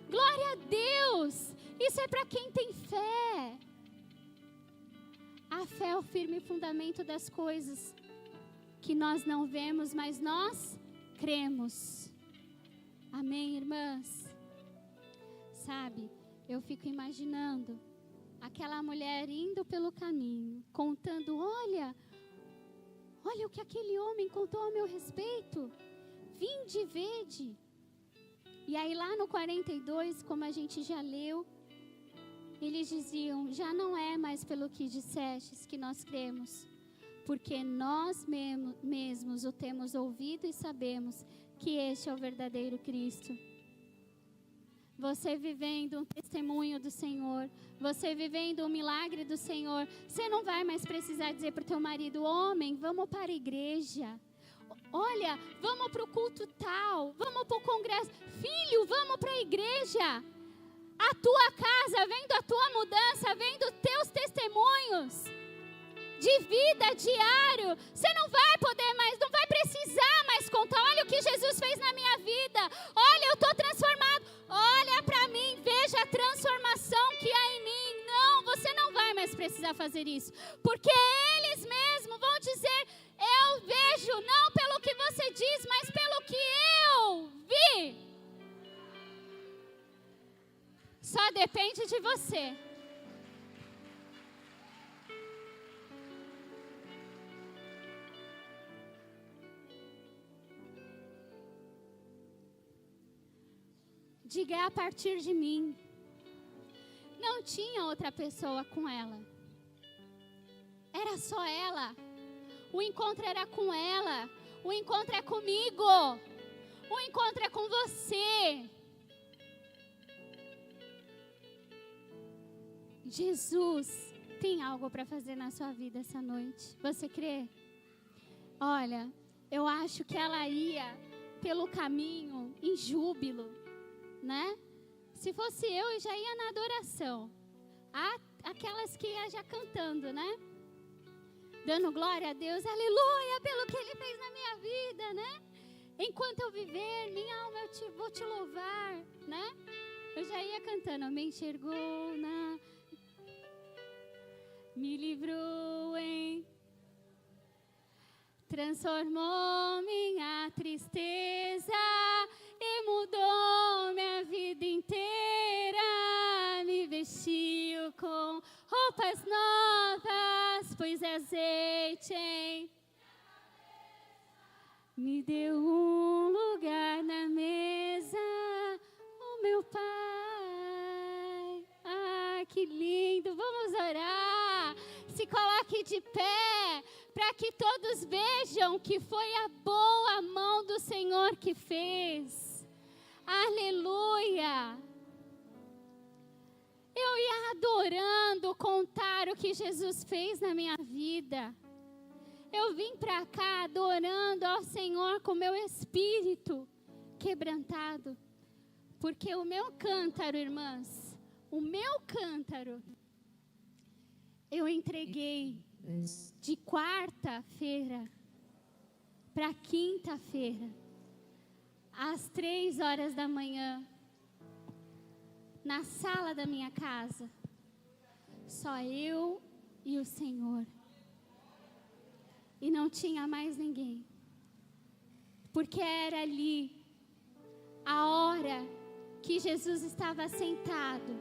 Glória a Deus. Isso é para quem tem fé. A fé é o firme fundamento das coisas que nós não vemos, mas nós cremos. Amém, irmãs? Sabe, eu fico imaginando aquela mulher indo pelo caminho, contando, olha o que aquele homem contou a meu respeito. Vinde e vede. E aí lá no 42, como a gente já leu, eles diziam, já não é mais pelo que dissestes que nós cremos, porque nós mesmos o temos ouvido e sabemos que este é o verdadeiro Cristo. Você vivendo um testemunho do Senhor, você vivendo um milagre do Senhor, você não vai mais precisar dizer para o teu marido, homem, vamos para a igreja. Olha, vamos para o culto tal, vamos para o congresso. Filho, vamos para a igreja. A tua casa, vendo a tua mudança, vendo teus testemunhos de vida diário, você não vai poder mais, não vai precisar mais contar. Olha o que Jesus fez na minha vida. Olha, eu estou transformado. Olha para mim, veja a transformação que há em mim. Não, você não vai mais precisar fazer isso, porque eles mesmos vão dizer, eu vejo, não pelo que você diz, mas pelo que eu vi. Só depende de você. Diga, é a partir de mim. Não tinha outra pessoa com ela. Era só ela. O encontro era com ela. O encontro é comigo. O encontro é com você. Jesus tem algo para fazer na sua vida essa noite. Você crê? Olha, eu acho que ela ia pelo caminho em júbilo, né? Se fosse eu já ia na adoração. Aquelas que ia já cantando, né? Dando glória a Deus, aleluia, pelo que Ele fez na minha vida, né? Enquanto eu viver, minha alma vou te louvar, né? Eu já ia cantando, me enxergou me livrou transformou minha tristeza e mudou minha vida inteira, me vestiu com roupas novas, pôs azeite me deu um lugar na mesa, o meu Pai. Ah, que lindo! Vamos orar. Se coloque de pé, para que todos vejam que foi a boa mão do Senhor que fez. Aleluia! Eu ia adorando contar o que Jesus fez na minha vida. Eu vim para cá adorando ao Senhor com meu espírito quebrantado. Porque o meu cântaro, irmãs, o meu cântaro, eu entreguei de quarta-feira para quinta-feira, às 3h da manhã, na sala da minha casa. Só eu e o Senhor. E não tinha mais ninguém. Porque era ali a hora que Jesus estava sentado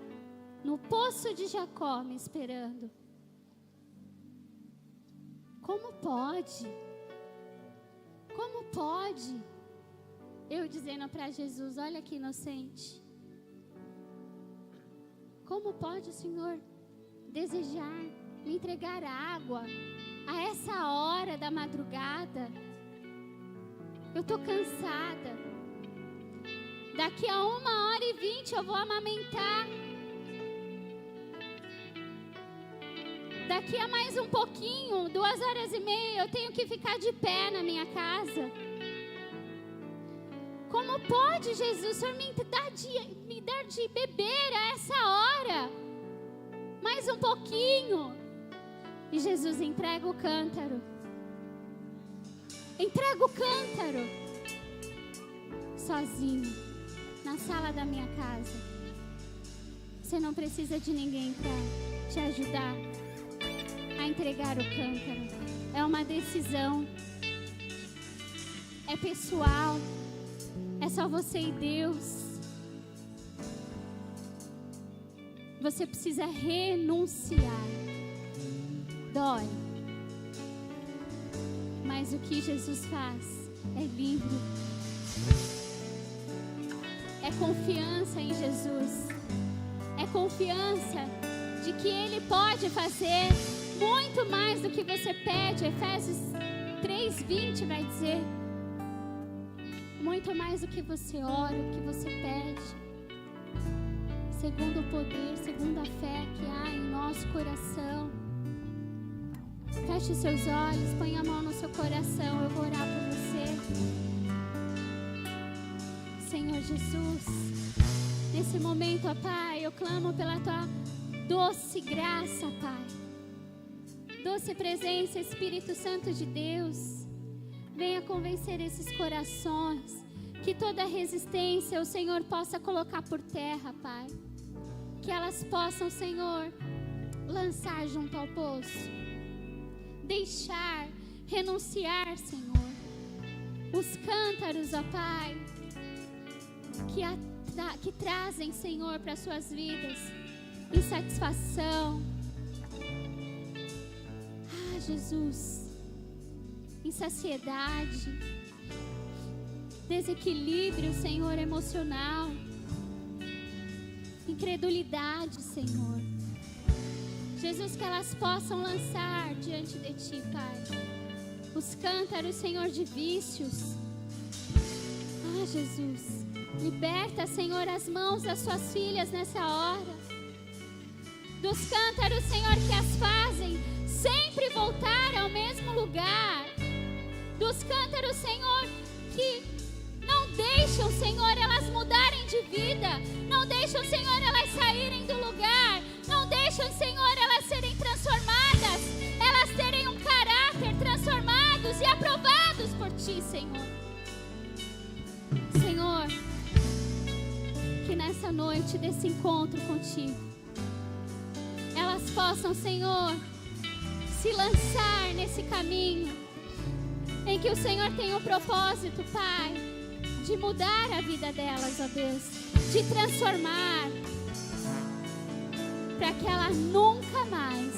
no poço de Jacó me esperando. Como pode? Como pode? Eu dizendo para Jesus, olha que inocente. Como pode o Senhor desejar me entregar água a essa hora da madrugada? Eu estou cansada. Daqui a 1h20 eu vou amamentar. Daqui a mais um pouquinho, 2h30, eu tenho que ficar de pé na minha casa. Como pode, Jesus, o Senhor me dar de beber a essa hora? Mais um pouquinho. E Jesus entrega o cântaro. Entrega o cântaro. Sozinho, na sala da minha casa. Você não precisa de ninguém para te ajudar a entregar o cântaro. É uma decisão. É pessoal. É só você e Deus. Você precisa renunciar. Dói. Mas o que Jesus faz é lindo. É confiança em Jesus. É confiança de que Ele pode fazer muito mais do que você pede. Efésios 3:20 vai dizer. Muito mais do que você ora, do que você pede. Segundo o poder, segundo a fé que há em nosso coração. Feche seus olhos, põe a mão no seu coração. Eu vou orar por você. Senhor Jesus, nesse momento, ó Pai, eu clamo pela Tua doce graça, Pai. Doce presença, Espírito Santo de Deus. Venha convencer esses corações. Que toda resistência o Senhor possa colocar por terra, Pai. Que elas possam, Senhor, lançar junto ao poço. Deixar, renunciar, Senhor. Os cântaros, ó Pai, que trazem, Senhor, para suas vidas insatisfação. Ah, Jesus. Insaciedade, desequilíbrio, Senhor, emocional, incredulidade, Senhor. Jesus, que elas possam lançar diante de Ti, Pai, os cântaros, Senhor, de vícios. Ah, Jesus, liberta, Senhor, as mãos das Suas filhas nessa hora, dos cântaros, Senhor, que as fazem sempre voltar ao mesmo lugar. Dos cântaros, Senhor, que não deixam, Senhor, elas mudarem de vida. Não deixam, Senhor, elas saírem do lugar. Não deixam, Senhor, elas serem transformadas. Elas terem um caráter transformados e aprovados por Ti, Senhor. Senhor, que nessa noite desse encontro contigo, elas possam, Senhor, se lançar nesse caminho em que o Senhor tem um propósito, Pai, de mudar a vida delas, ó Deus, de transformar, para que elas nunca mais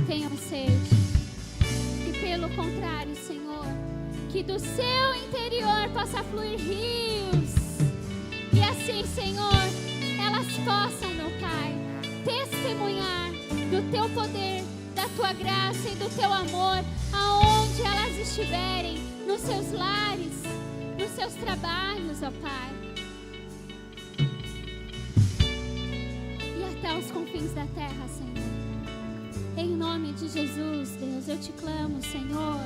tenham sede. E pelo contrário, Senhor, que do seu interior possa fluir rios. E assim, Senhor, elas possam, meu Pai, testemunhar do Teu poder, da Tua graça e do Teu amor, aonde elas estiverem, nos seus lares, nos seus trabalhos, ó Pai. até os confins da terra, Senhor. Em nome de Jesus, Deus, eu te clamo, Senhor.